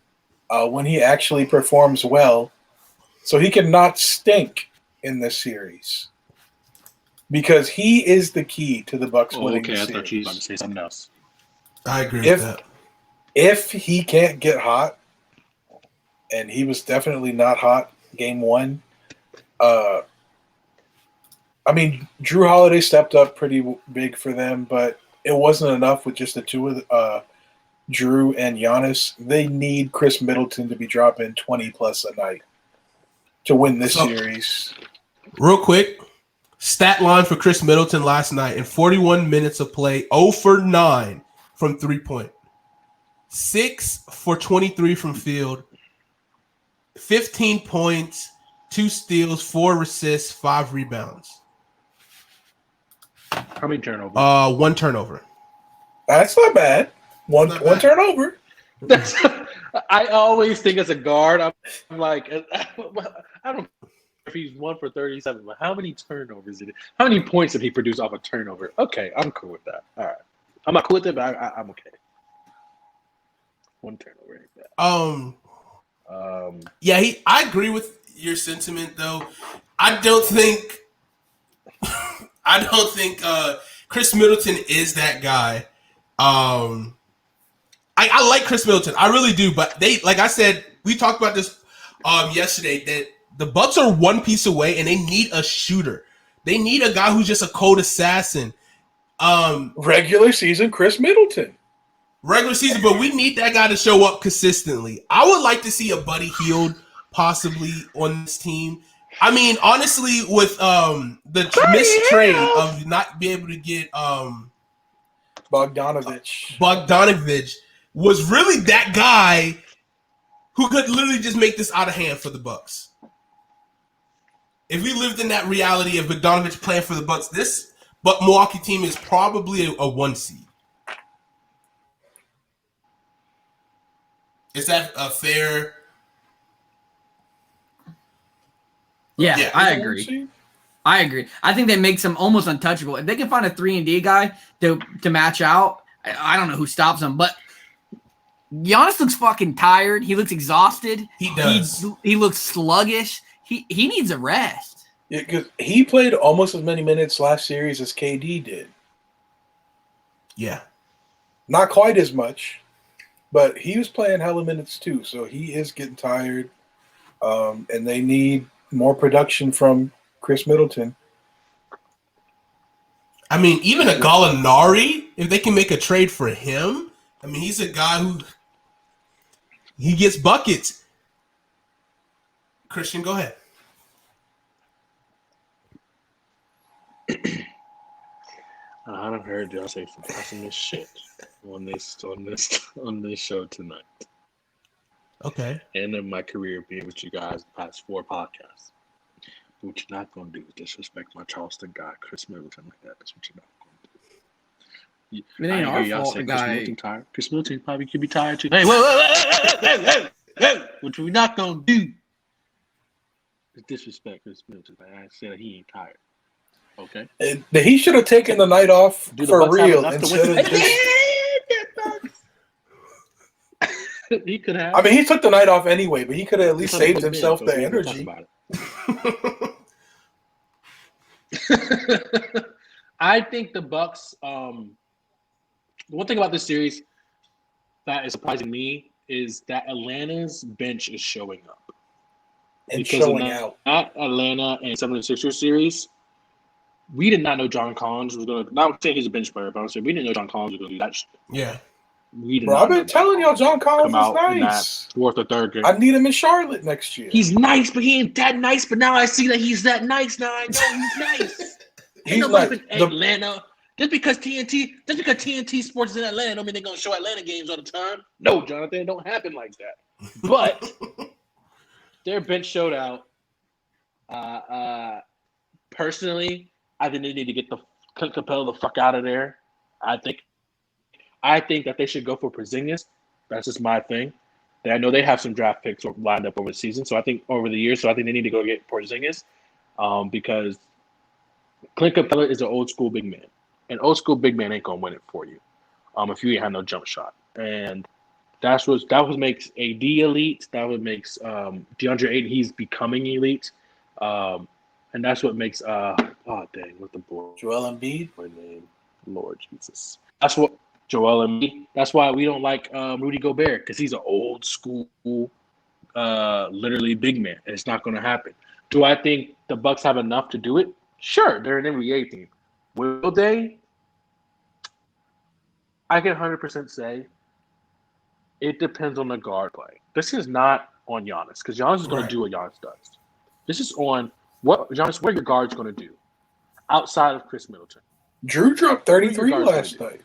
when he actually performs well, so he can not stink in this series. Because he is the key to the Bucks winning the series. I thought you were about to say something else. I agree with that. If he can't get hot, and he was definitely not hot game 1, I mean, Drew Holiday stepped up pretty big for them, but it wasn't enough with just the two of Drew and Giannis. They need Chris Middleton to be dropping 20-plus a night to win this series. Real quick, stat line for Chris Middleton last night in 41 minutes of play, 0 for 9 from three-point, 6 for 23 from field, 15 points, 2 steals, 4 assists, 5 rebounds. How many turnovers? 1 turnover. That's not bad. One turnover. I I always think as a guard, I'm like, I don't know if he's 1 for 37, but how many turnovers did he? How many points did he produce off a turnover? Okay, I'm cool with that. All right, I'm not cool with it, but I'm okay. 1 turnover ain't bad. Yeah, I agree with your sentiment though. I don't think Chris Middleton is that guy. I like Chris Middleton. I really do, but they, like I said, we talked about this yesterday, that the Bucks are one piece away and they need a shooter. They need a guy who's just a cold assassin. Regular season Chris Middleton. Regular season, but we need that guy to show up consistently. I would like to see a Buddy Hield possibly on this team. I mean, honestly, with the missed trade of not being able to get Bogdanovich was really that guy who could literally just make this out of hand for the Bucks. If we lived in that reality of Bogdanovich playing for the Bucks, this Milwaukee team is probably a 1 seed. Is that a fair? Yeah, I agree. I think that makes them almost untouchable. If they can find a 3-and-D guy to match out, I don't know who stops them. But Giannis looks fucking tired. He looks exhausted. He does. He looks sluggish. He needs a rest. Yeah, because he played almost as many minutes last series as KD did. Yeah. Not quite as much, but he was playing hella minutes too. So he is getting tired. And they need more production from Chris Middleton. I mean, even a Gallinari, if they can make a trade for him, I mean, he's a guy who he gets buckets. Christian, go ahead. I haven't heard y'all say some pessimist shit on this show tonight. Okay. And in my career being with you guys the past 4 podcasts. What you're not gonna do is disrespect my Charleston guy, Chris Middleton, like that. That's what you're not gonna do. It ain't our fault, the Chris guy. Middleton tired. Chris Middleton probably could be tired too. Hey, whoa. What we not gonna do is disrespect Chris Middleton. I said he ain't tired. Okay. And he should have taken the night off for real instead of just. He could have. I mean, he took the night off anyway, but he could have at least saved himself the energy. I think the Bucks. The one thing about this series that is surprising me is that Atlanta's bench is showing up And showing out. At Atlanta and 76ers series, we did not know John Collins was going to. Not saying he's a bench player, but I'm saying we didn't know John Collins was going to do that shit. Yeah. Bro, I've been telling y'all John Collins is nice. 4th or 3rd game. I need him in Charlotte next year. He's nice, but he ain't that nice. But now I see that he's that nice. Now I know he's nice. He's like Atlanta. Just because TNT Sports is in Atlanta, don't mean they're gonna show Atlanta games all the time. No, Jonathan, it don't happen like that. But their bench showed out. Personally, I think they need to get the Clint Capella the fuck out of there. I think that they should go for Porzingis. That's just my thing. I know they have some draft picks lined up over the season, so I think over the years, so I think they need to go get Porzingis because Clint Capella is an old school big man. An old school big man ain't gonna win it for you if you ain't had no jump shot. And that what makes AD elite. That what makes DeAndre Ayton, he's becoming elite. And that's what makes what's the boy? Joel Embiid. My name, Lord Jesus. That's what Joel Embiid. That's why we don't like Rudy Gobert, because he's an old school, literally big man, and it's not going to happen. Do I think the Bucks have enough to do it? Sure, they're an NBA team. Will they? I can 100% say it depends on the guard play. This is not on Giannis, because Giannis is going to do what Giannis does. This is on what are your guards going to do outside of Chris Middleton? Drew dropped 33 last night.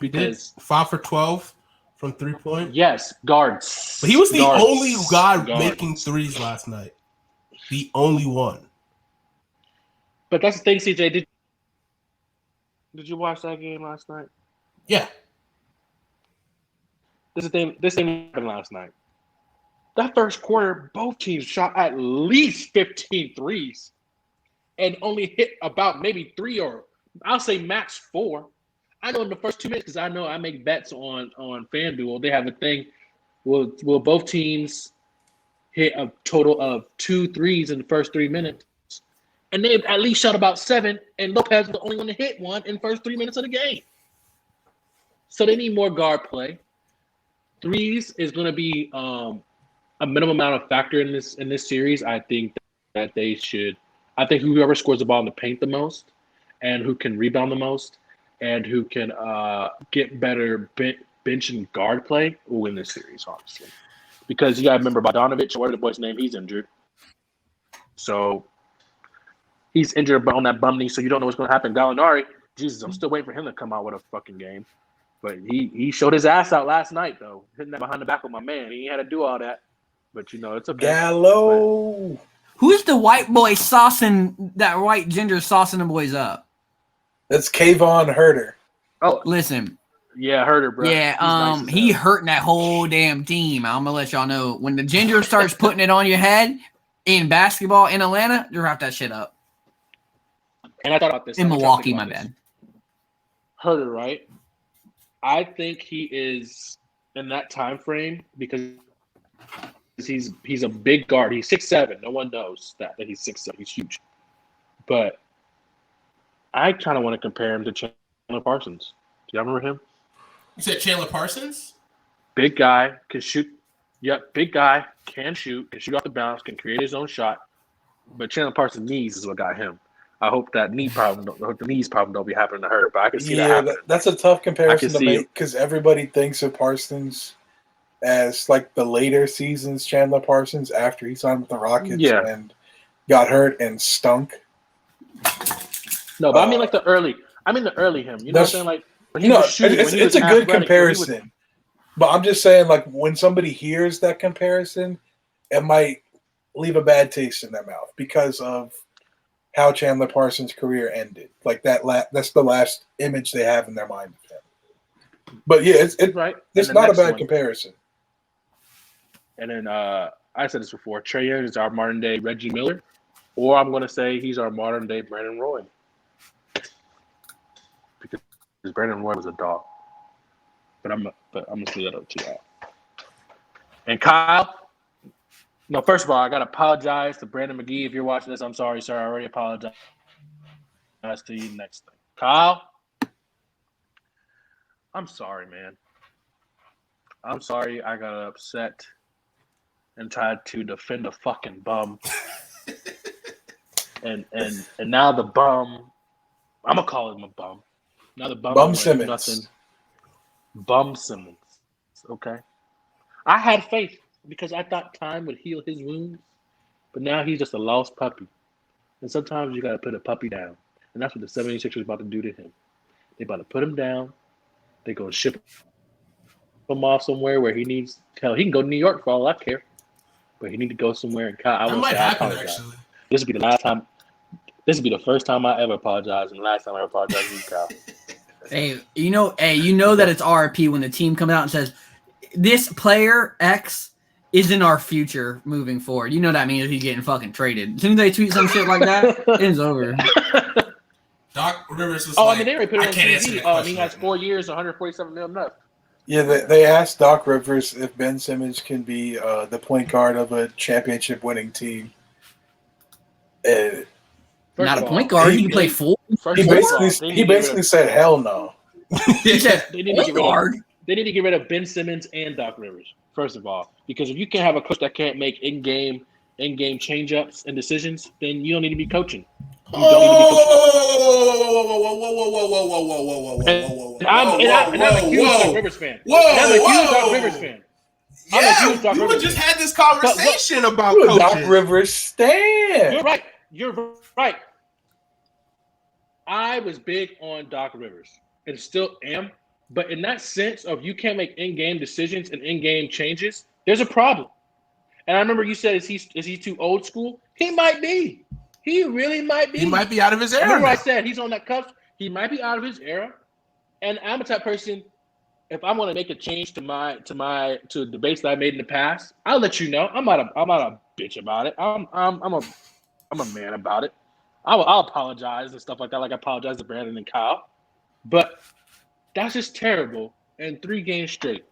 He did 5 for 12 from 3-point. Yes, guards. But he was the only guy making threes last night. The only one. But that's the thing, CJ. Did you watch that game last night? Yeah. This thing happened last night. that first quarter, both teams shot at least 15 threes and only hit about maybe 3 or I'll say max 4. I know in the first 2 minutes, because I know I make bets on FanDuel, they have a thing. Will both teams hit a total of 2 threes in the first 3 minutes? And they at least shot about 7, and Lopez was the only one to hit one in the first 3 minutes of the game. So they need more guard play. Threes is going to be a minimum amount of factor in this series. I think that they should. I think whoever scores the ball in the paint the most, and who can rebound the most, and who can get better bench and guard play will win this series, honestly. Because you got to remember Bogdanovic, whatever the boy's name, he's injured. So he's injured on that bum knee, so you don't know what's going to happen. Gallinari, Jesus, I'm still waiting for him to come out with a fucking game. But he showed his ass out last night, though. Hitting that behind the back with my man. He ain't had to do all that. But, it's okay. Gallo. Who's the white boy saucing, that white ginger saucing the boys up? That's Kayvon Herter. Oh, Listen. Yeah, Herter, bro. Yeah, nice he hurting that whole damn team. I'm gonna let y'all know. When the ginger starts putting it on your head in basketball in Atlanta, you wrap that shit up. And I thought about this. In Milwaukee, my bad. Herter, right? I think he is in that time frame because he's a big guard. He's 6'7". No one knows that he's 6'7". He's huge. But I kind of want to compare him to Chandler Parsons. Do y'all remember him? You said Chandler Parsons? Big guy, can shoot. Yep, big guy, can shoot off the bounce, can create his own shot. But Chandler Parsons' knees is what got him. I hope the knees problem don't be happening to her. But I can see that happening. That's a tough comparison to make because everybody thinks of Parsons as like the later seasons Chandler Parsons after he signed with the Rockets and got hurt and stunk. No, but I mean like the early him. You know what I'm saying? Like when he was shooting, it's a good comparison. But I'm just saying, like when somebody hears that comparison, it might leave a bad taste in their mouth because of how Chandler Parsons' career ended. Like that's the last image they have in their mind of him. But yeah, it's not a bad comparison. And then I said this before: Trae Young is our modern day Reggie Miller, or I'm going to say he's our modern day Brandon Roy, because Brandon Roy was a dog. But I'm gonna say that up to y'all. And Kyle. No, first of all, I got to apologize to Brandon McGee. If you're watching this, I'm sorry, sir. I already apologize to you. Next thing. Kyle, I'm sorry, man. I'm sorry I got upset and tried to defend a fucking bum. and now the bum, I'm going to call him a bum. Now the bum Simmons. Nothing. Bum Simmons. Okay. I had faith, because I thought time would heal his wounds, but now he's just a lost puppy. And sometimes you got to put a puppy down. And that's what the 76ers about to do to him. They about to put him down. They're going to ship him off somewhere where he needs – hell, he can go to New York for all I care. But he need to go somewhere. And Kyle, that might happen, actually. This would be the last time – this would be the first time I ever apologize and the last time I ever apologize to you, Kyle. Hey, you know that it's RP when the team comes out and says, this player X – isn't our future moving forward. You know that means he's getting fucking traded. As soon as they tweet some shit like that, it's over. Doc Rivers was I mean, they already put it on TV. He has 4 years, $147 million left. Yeah, they asked Doc Rivers if Ben Simmons can be the point guard of a championship-winning team. Not a point guard. He can play full. He basically said, hell no. He said, they need to get rid of Ben Simmons and Doc Rivers, first of all. Because if you can't have a coach that can't make in-game change-ups and decisions, then you don't need to be coaching. I'm a huge Doc Rivers fan. I'm a huge Doc Rivers fan. Yeah, you just had this conversation about coaches. Doc Rivers stand. You're right. I was big on Doc Rivers and still am. But in that sense of you can't make in-game decisions and in-game changes, there's a problem. And I remember you said, is he too old school? He might be. He really might be. He might be out of his era. Remember I said he's on that cusp. He might be out of his era. And I'm the type of person, if I want to make a change to the base that I made in the past, I'll let you know. I'm not a bitch about it. I'm a man about it. I'll apologize and stuff like that, like I apologize to Brandon and Kyle. But that's just terrible. And 3 games straight,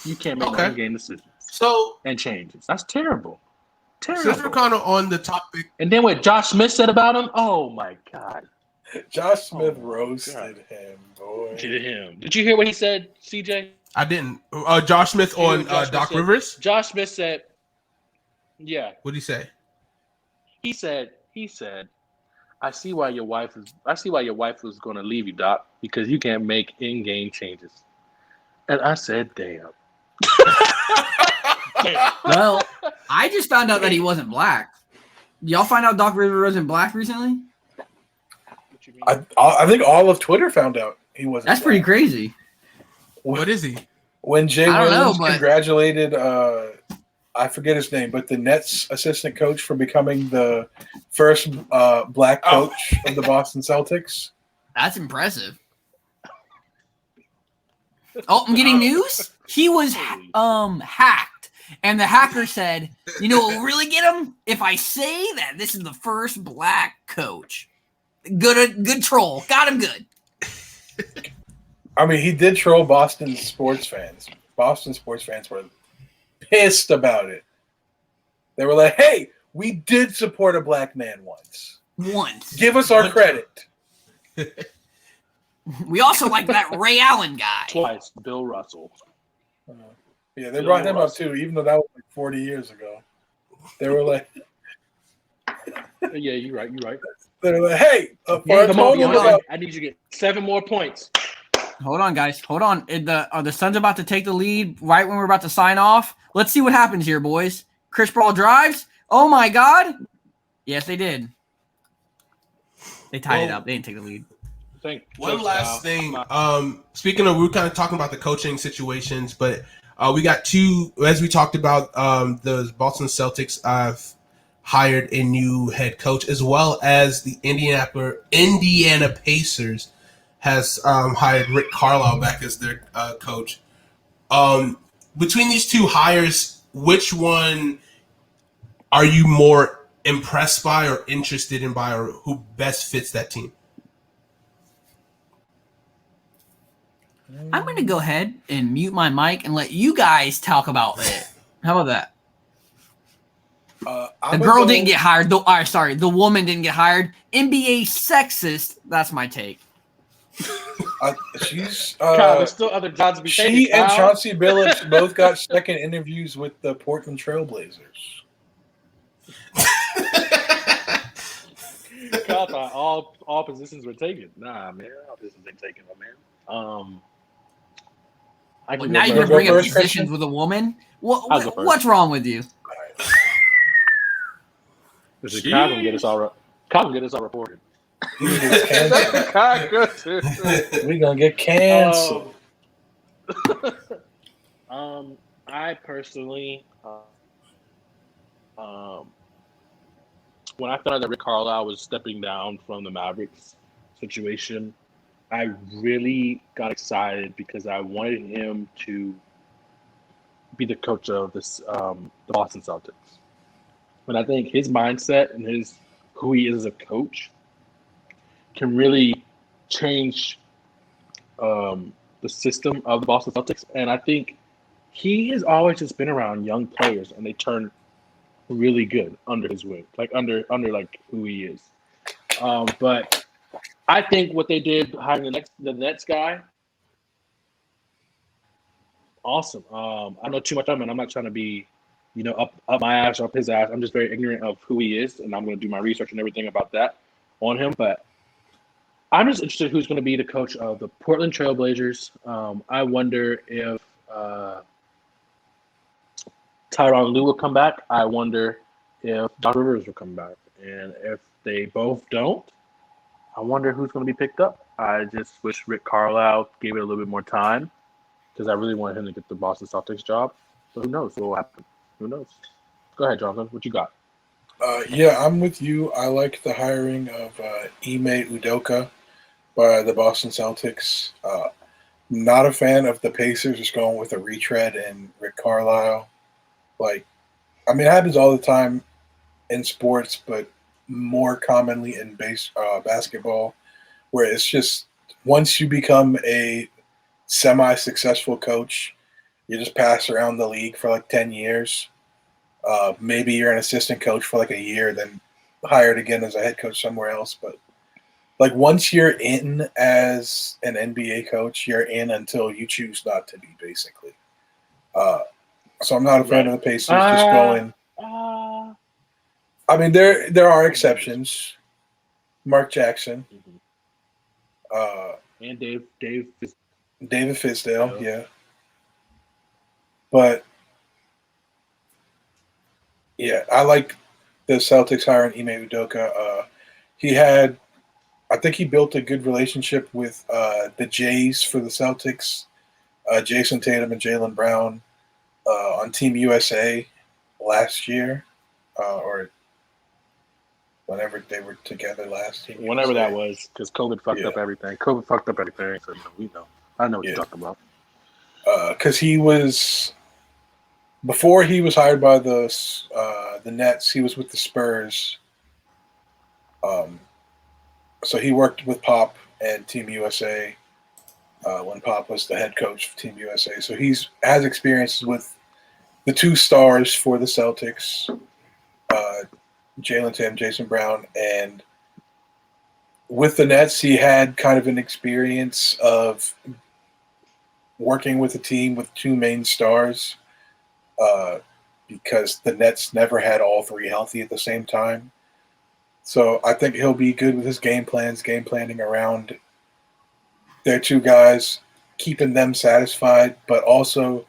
you can't make no game decisions and changes. That's terrible. Since we're kind of on the topic, and then what Josh Smith said about him, oh my god. Josh Smith roasted him, boy. Did you hear what he said, CJ? I didn't. Josh Smith on Doc Rivers? Josh Smith said, yeah. What did he say? He said, I see why your wife was going to leave you, Doc, because you can't make in-game changes. And I said, damn. Well, I just found out that he wasn't black. Y'all find out Doc Rivers wasn't black recently? I think all of Twitter found out he wasn't. That's pretty crazy. What is he? When Jay Williams congratulated, I forget his name, but the Nets assistant coach for becoming the first black coach of the Boston Celtics. That's impressive. Oh, I'm getting news. He was hacked, and the hacker said, "You know what will really get him? If I say that this is the first black coach." Good troll. Got him good. I mean, he did troll Boston sports fans. Boston sports fans were pissed about it. They were like, "Hey, we did support a black man once. Give us our credit." We also like that Ray Allen guy. Twice, Bill Russell. Yeah, they brought him up too, even though that was like 40 years ago. They were like, "Yeah, you're right. They were like, hey, I need you to get 7 more points." Hold on, guys. Hold on. Are the Suns about to take the lead right when we're about to sign off? Let's see what happens here, boys. Chris Paul drives. Oh, my God. Yes, they did. They tied it up. They didn't take the lead. One last thing. Speaking of, we were kind of talking about the coaching situations, but we got 2, as we talked about, the Boston Celtics have hired a new head coach, as well as the Indiana Pacers has hired Rick Carlisle back as their coach. Between these 2 hires, which one are you more impressed by or interested in by, or who best fits that team? I'm going to go ahead and mute my mic and let you guys talk about it. How about that? The girl didn't get hired. The woman didn't get hired. NBA sexist. That's my take. She's Kyle, there's still other jobs to be taken. She and Chauncey Billups both got second interviews with the Portland Trailblazers. Kyle thought all positions were taken. Nah, man, all positions ain't taken, my man. Now you're gonna bring up positions with a woman. What's wrong with you? Kyle gonna get us all reported. We're gonna get canceled. I personally, when I found out that Rick Carlisle was stepping down from the Mavericks situation, I really got excited because I wanted him to be the coach of the Boston Celtics. But I think his mindset and who he is as a coach can really change the system of the Boston Celtics. And I think he has always just been around young players, and they turn really good under his wing, like under like who he is. But I think what they did hiring the Nets guy, awesome. I know too much of him, and I'm not trying to be, up my ass or up his ass. I'm just very ignorant of who he is, and I'm going to do my research and everything about that on him. But I'm just interested who's going to be the coach of the Portland Trailblazers. I wonder if Tyronn Lue will come back. I wonder if Doc Rivers will come back. And if they both don't, I wonder who's going to be picked up. I just wish Rick Carlisle gave it a little bit more time because I really wanted him to get the Boston Celtics job. So who knows what will happen? Who knows? Go ahead, Jonathan. What you got? Yeah, I'm with you. I like the hiring of Ime Udoka by the Boston Celtics. Not a fan of the Pacers just going with a retread and Rick Carlisle. Like, I mean, it happens all the time in sports, but more commonly in basketball, where it's just once you become a semi-successful coach, you just pass around the league for like 10 years. Maybe you're an assistant coach for like a year, then hired again as a head coach somewhere else. But like once you're in as an NBA coach, you're in until you choose not to be, basically. So I'm not a fan of the Pacers just going. I mean, there are exceptions. Mark Jackson, and David Fizdale, yeah. But yeah, I like the Celtics hiring Ime Udoka. I think he built a good relationship with the Jays for the Celtics, Jason Tatum and Jaylen Brown on Team USA last year, or whenever they were together last year. Whenever that was, because COVID fucked up everything. COVID fucked up everything. So we know. I know what you're talking about. Because he was before he was hired by the Nets, he was with the Spurs. So he worked with Pop and Team USA when Pop was the head coach of Team USA. So has experiences with the two stars for the Celtics, Jalen Tatum, Jason Brown, and with the Nets, he had kind of an experience of working with a team with two main stars because the Nets never had all three healthy at the same time. So I think he'll be good with his game planning around their two guys, keeping them satisfied, but also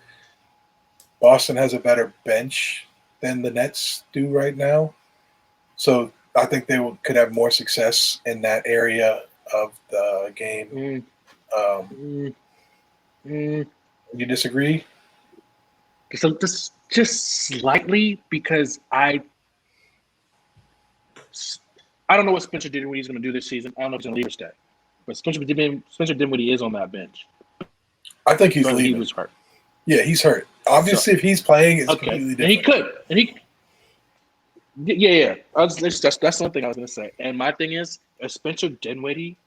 Boston has a better bench than the Nets do right now. So I think they could have more success in that area of the game. You disagree? Just slightly, because I don't know what Spencer Dinwiddie's going to do this season. I don't know if he's going to leave or stay. But Spencer Dinwiddie is on that bench. I think he's leaving. He was hurt. Yeah, he's hurt. Obviously, if he's playing, it's completely different. And he could. Yeah. That's the one thing I was going to say. And my thing is, if Spencer Dinwiddie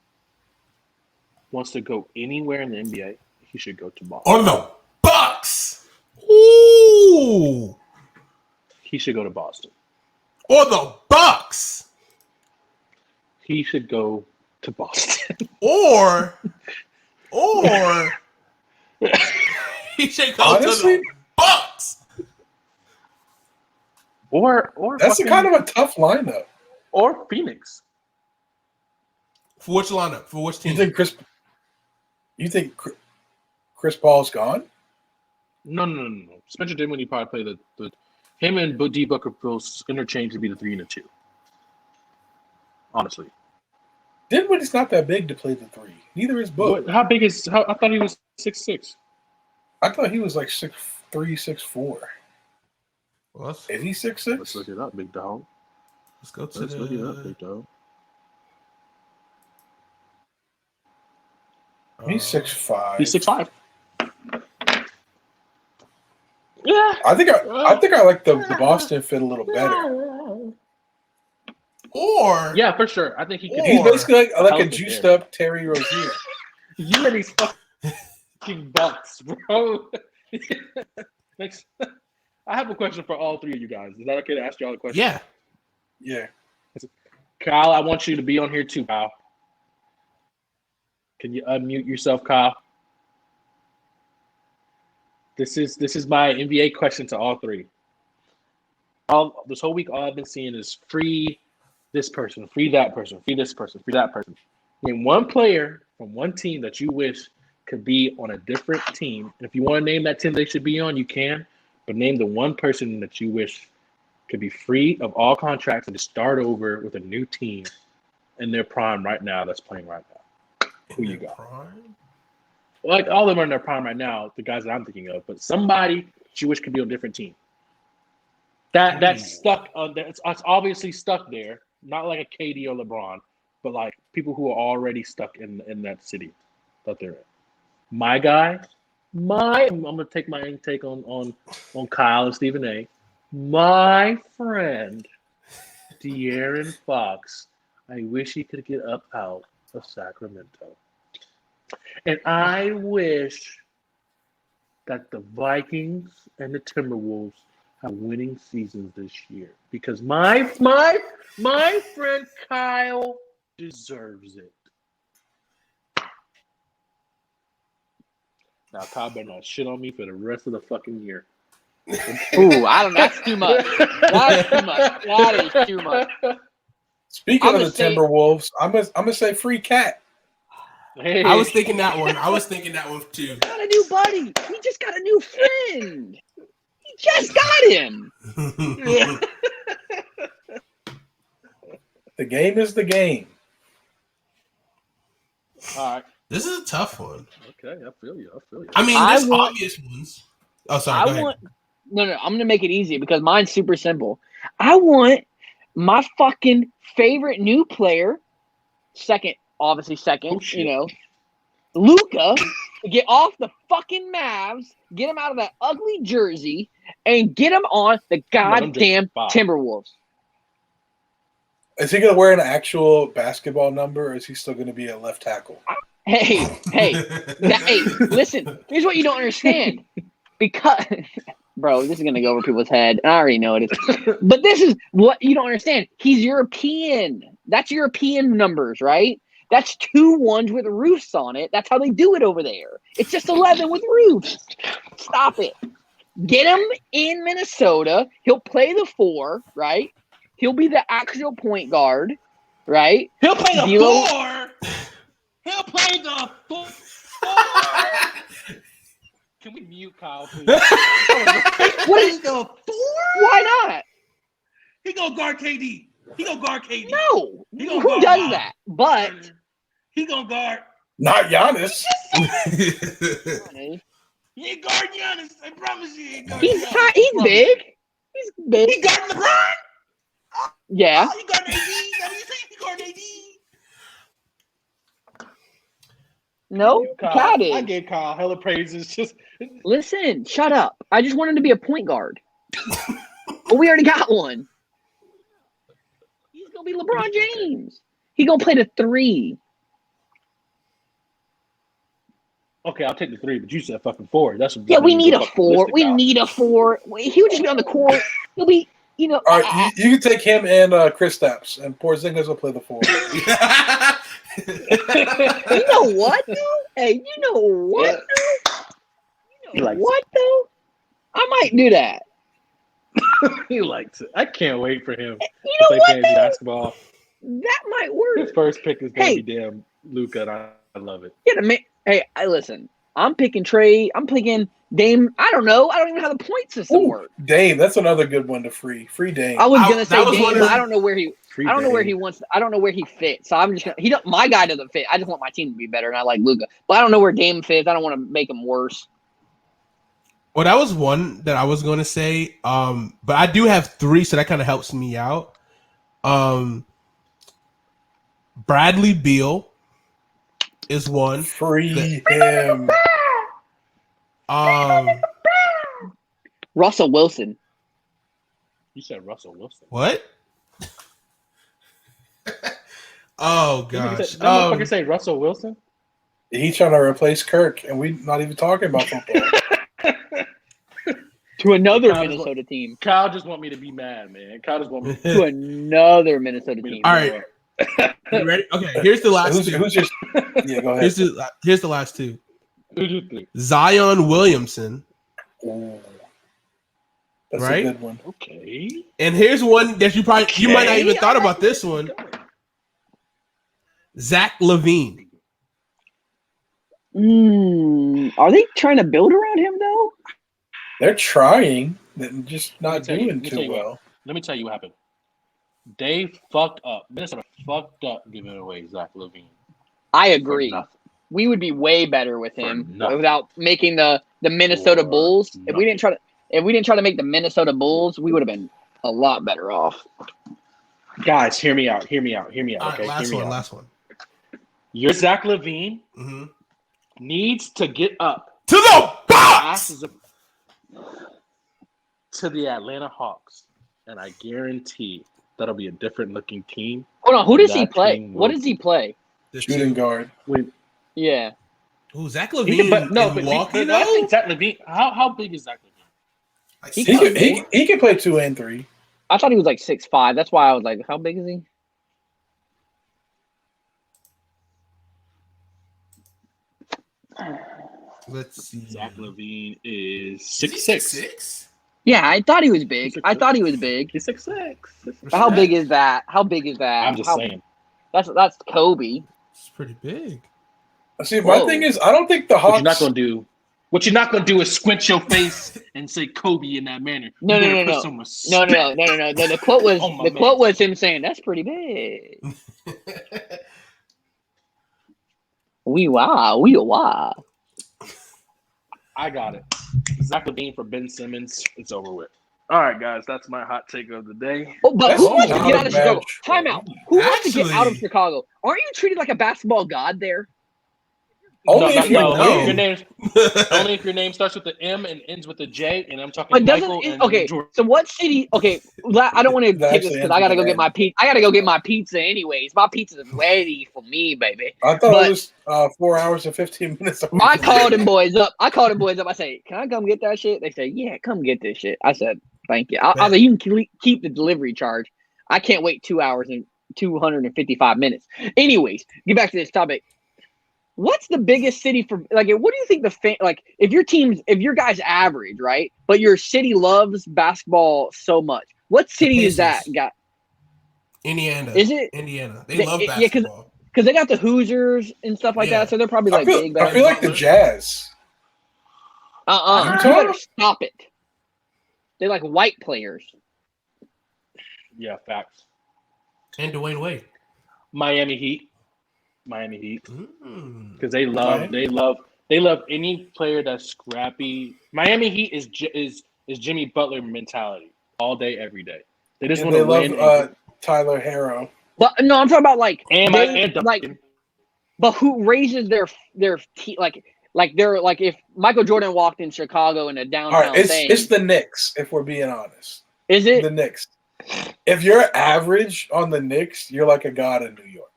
wants to go anywhere in the NBA, he should go to Boston. Or the Bucks. Ooh. He should go to Boston. Or the Bucks. He should go to Boston. Or he should go to the Bucks. Or that's kind of a tough lineup. Or Phoenix. For which lineup? For which team? You think Chris Paul's gone? No. Spencer Dinwiddie probably play the him and D Booker will interchange to be the 3 and the 2. Honestly. Dinwiddie's not that big to play the 3. Neither is Book. How big is? I thought he was 6'6". I thought he was like 6'3", 6'4". Well, is he 6'6"? Let's look it up, big dog. Let's go to Let's look it up, big dog. He's 6'5". He's 6'5". Yeah. I think I like the Boston fit a little better. Or yeah, for sure. I think he could. He's basically like a juiced up Terry Rozier. You and these fucking Bucks, bro. Next, I have a question for all three of you guys. Is that okay to ask y'all a question? Yeah. Kyle, I want you to be on here too, Kyle. Can you unmute yourself, Kyle? This is my NBA question to all three. This whole week, all I've been seeing is free this person, free that person, free this person, free that person. Name one player from one team that you wish could be on a different team. And if you want to name that team they should be on, you can. But name the one person that you wish could be free of all contracts and just start over with a new team in their prime right now that's playing right now. Who you got? Prime? Like all of them are in their prime right now, the guys that I'm thinking of, but somebody that you wish could be on a different team. That's stuck on there. It's obviously stuck there. Not like a KD or LeBron, but like people who are already stuck in that city that they're in. My guy, I'm gonna take my take on Kyle and Stephen A. My friend, De'Aaron Fox. I wish he could get up out of Sacramento, and I wish that the Vikings and the Timberwolves have winning seasons this year because my friend Kyle deserves it. Now Kyle better not shit on me for the rest of the fucking year. Ooh, I don't know. That's too much. That's too much. That is too much. Speaking I'm of gonna the say- Timberwolves, I'm gonna say free cat. Hey, I was thinking that one. Too. Got a new buddy. He just got a new friend. He just got him. The game is the game. all right. This is a tough one. Okay, I feel you. I mean, I there's want- obvious ones. Oh, sorry. Go ahead. No. I'm gonna make it easy because mine's super simple. I want my fucking favorite new player, obviously second, Oh, shit. Luka, to get off the fucking Mavs, get him out of that ugly jersey, and get him on the goddamn jerseys fire. Timberwolves. Is he gonna wear an actual basketball number, or is he still gonna be a left tackle? Hey, listen. Here's what you don't understand. Because, bro, this is gonna go over people's head. I already know it is. But this is what you don't understand. He's European. That's European numbers, right? That's 2 ones with roofs on it. That's how they do it over there. It's just 11 with roofs. Stop it. Get him in Minnesota. He'll play the 4, right? He'll be the actual point guard, right? He'll play the D'Lo- 4. He'll play the 4. Can we mute Kyle, please? What is the 4? Why not? He gonna guard KD. No. He gonna Who guard does Miles. that? But He gonna guard. Not Giannis. He ain't guard Giannis. I promise you, he ain't guard he's Giannis. he's big. He's big. He guard LeBron. Yeah. He guard AD. That what you say? He guard AD. No, Kyle, Cat I is. gave Kyle hella praises. Just Listen, shut up. I just want him to be a point guard. But we already got one. He's gonna be LeBron James. He gonna play the 3. okay, I'll take the 3, but you said fucking 4. That's Yeah, we need a fucking 4. realistic, We Kyle. need a 4. He would just be on the court. He'll be, All right, you can take him and Kristaps, and Porzingis will play the 4. You know what though? Hey, you know what though? He likes What though? I might do that. He likes it. I can't wait for him You to know play what fantasy though? basketball. That might His work. first pick is gonna Hey. be damn Luka, and I love it. Yeah, hey, I listen. I'm picking Trey. I'm picking Dame. I don't know. I don't even know how the point system works. Dame, that's another good one to free Dame. I was I- gonna say that was Dame, one but of- I don't know where he. Free I don't know where Dame. he wants. I don't know where he fits. So I'm just gonna. My guy doesn't fit. I just want my team to be better, and I like Luka. But I don't know where Dame fits. I don't want to make him worse. Well, that was one that I was going to say. But I do have 3, so that kind of helps me out. Bradley Beal is one. Free him. Russell Wilson. You said Russell Wilson. What? Oh That gosh. motherfucker say Russell Wilson? He's trying to replace Kirk, and we're not even talking about football. To another Kyle's Minnesota team. Kyle just want me to be mad, man. Kyle just want me. To another Minnesota team. All right. You ready? Okay. Here's the last two. Who's just? Yeah, go ahead. Here's the last 2. Who'd you think? Zion Williamson. Ooh. That's Right? a good one. Okay. And here's one that you might not even thought about this one. Zach LaVine. Are they trying to build around him though? They're trying, they're just not Let me tell you doing too what. well. Let me tell you what happened. They fucked up. Minnesota fucked up giving away Zach LaVine. I For agree. nothing. We would be way better with For him nothing. without making the Minnesota For Bulls. If we nothing. didn't try to make the Minnesota Bulls, we would have been a lot better off. Guys, hear me out. Hear me out. All right, Okay, last hear me one. out. Last one. You're Zach LaVine. Mm-hmm. needs to get up To the box. To the Atlanta Hawks, and I guarantee that'll be a different looking team. Hold on, who And does he that play? team What will- does he play? The Shooting two. guard. Yeah. Ooh, Zach He Levine can, in Milwaukee, but I though? think Zach Levine. How big is Zach Levine? Like He He 6'4"? he can play 2 and 3. I thought he was like 6'5". That's why I was like, how big is he? Let's see. Zach Levine is Is he 6'6". 6'6"? Yeah, I thought he was big. He's I 6'6". thought he was big. He's 6'6". But how big is that? How big is that? I'm just saying. That's Kobe. It's pretty big. See, my Whoa. thing is, I don't think the What Hawks. you're not gonna do is squint your face and say Kobe in that manner. No, You no, better no, put no. some No. respect. The quote was Oh, my the man. quote was him saying that's pretty big. We wow. I got it. Zach Levine for Ben Simmons. It's over with. All right, guys, that's my hot take of the day. Oh, but That's who wants to not get a out of bad Chicago? choice. Time out. Who wants to get out of Actually- Chicago? Aren't you treated like a basketball god there? Only if you're no. Only if your name starts with the M and ends with a J, and I'm talking But Michael doesn't and okay? Jordan. So what city? Okay, I don't want to That take this actually because I gotta go ends get my pizza. I gotta go get my pizza anyways. My pizza's ready for me, baby. I thought But- it was 4 hours and 15 minutes. I called them boys up. I say, "Can I come get that shit?" They say, "Yeah, come get this shit." I said, "Thank you." I was like, "You can keep the delivery charge." I can't wait 2 hours and 255 minutes. Anyways, get back to this topic. What's the biggest city for like? What do you think if your guys average, right? But your city loves basketball so much. What city is that? Pacers. Got Indiana. Is it? Indiana. They love Yeah, 'cause- basketball. because they got the Hoosiers and stuff like Yeah. that, so they're probably I like feel, big. I feel like the Jazz. You Utah? better stop it. They're like white players. Yeah, facts. And Dwayne Wade. Miami Heat. Because Mm. they love any player that's scrappy. Miami Heat is Jimmy Butler mentality all day, every day. They just And want they to win. love Tyler Harrow. But no, I'm talking about like and like. But who raises their like they're like if Michael Jordan walked in Chicago in a All downtown right, thing, it's the Knicks, if we're being honest. is it? The Knicks. If you're average on the Knicks, you're like a god in New York.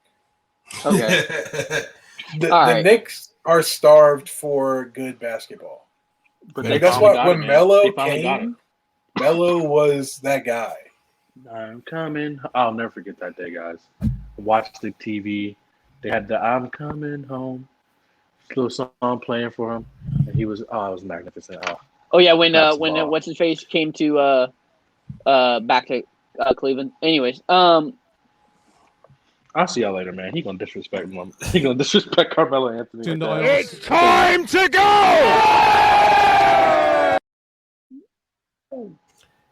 Okay. The All right. Knicks are starved for good basketball. but Like, That's finally why got when it, man. Melo They finally got came, Melo was that guy. it. I'm coming. I'll never forget that day, guys. Watched the TV. They had the "I'm coming home" little song playing for him, and it was magnificent. Oh yeah, when Basketball. what's his face came to back to Cleveland. Anyways, I'll see y'all later, man. He gonna disrespect him. He gonna disrespect Carmelo Anthony. Like that. It's time to go!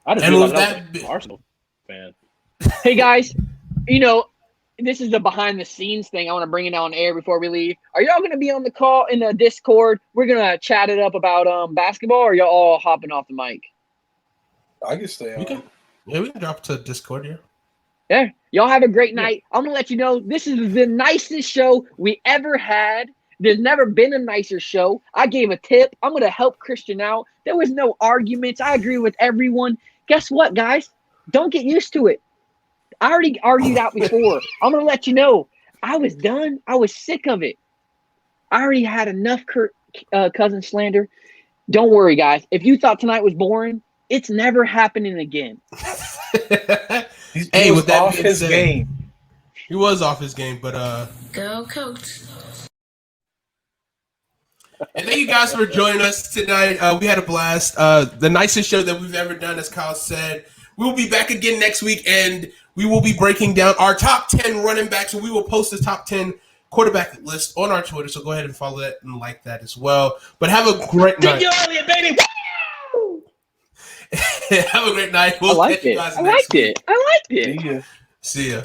I just And realized with I was that an Arsenal fan. hey guys, this is the behind the scenes thing. I want to bring it on air before we leave. Are y'all going to be on the call in the Discord? We're going to chat it up about basketball, or y'all all hopping off the mic? I can stay on. We can drop to Discord here. Yeah. Y'all have a great night. I'm going to let you know this is the nicest show we ever had. There's never been a nicer show. I gave a tip. I'm going to help Christian out. There was no arguments. I agree with everyone. Guess what, guys? Don't get used to it. I already argued out before. I'm going to let you know. I was done. I was sick of it. I already had enough cousin slander. Don't worry, guys. If you thought tonight was boring, it's never happening again. He was with that off being his said- game. He was off his game, but Go Coach. and thank you guys for joining us tonight. We had a blast. The nicest show that we've ever done, as Kyle said. We'll be back again next week, and we will be breaking down our top 10 running backs. And we will post the top 10 quarterback list on our Twitter. So go ahead and follow that and like that as well. But have a great night. Elliott, baby. Have a great night. I We'll liked catch you it. guys I next liked week. it. I liked it. See ya. See ya.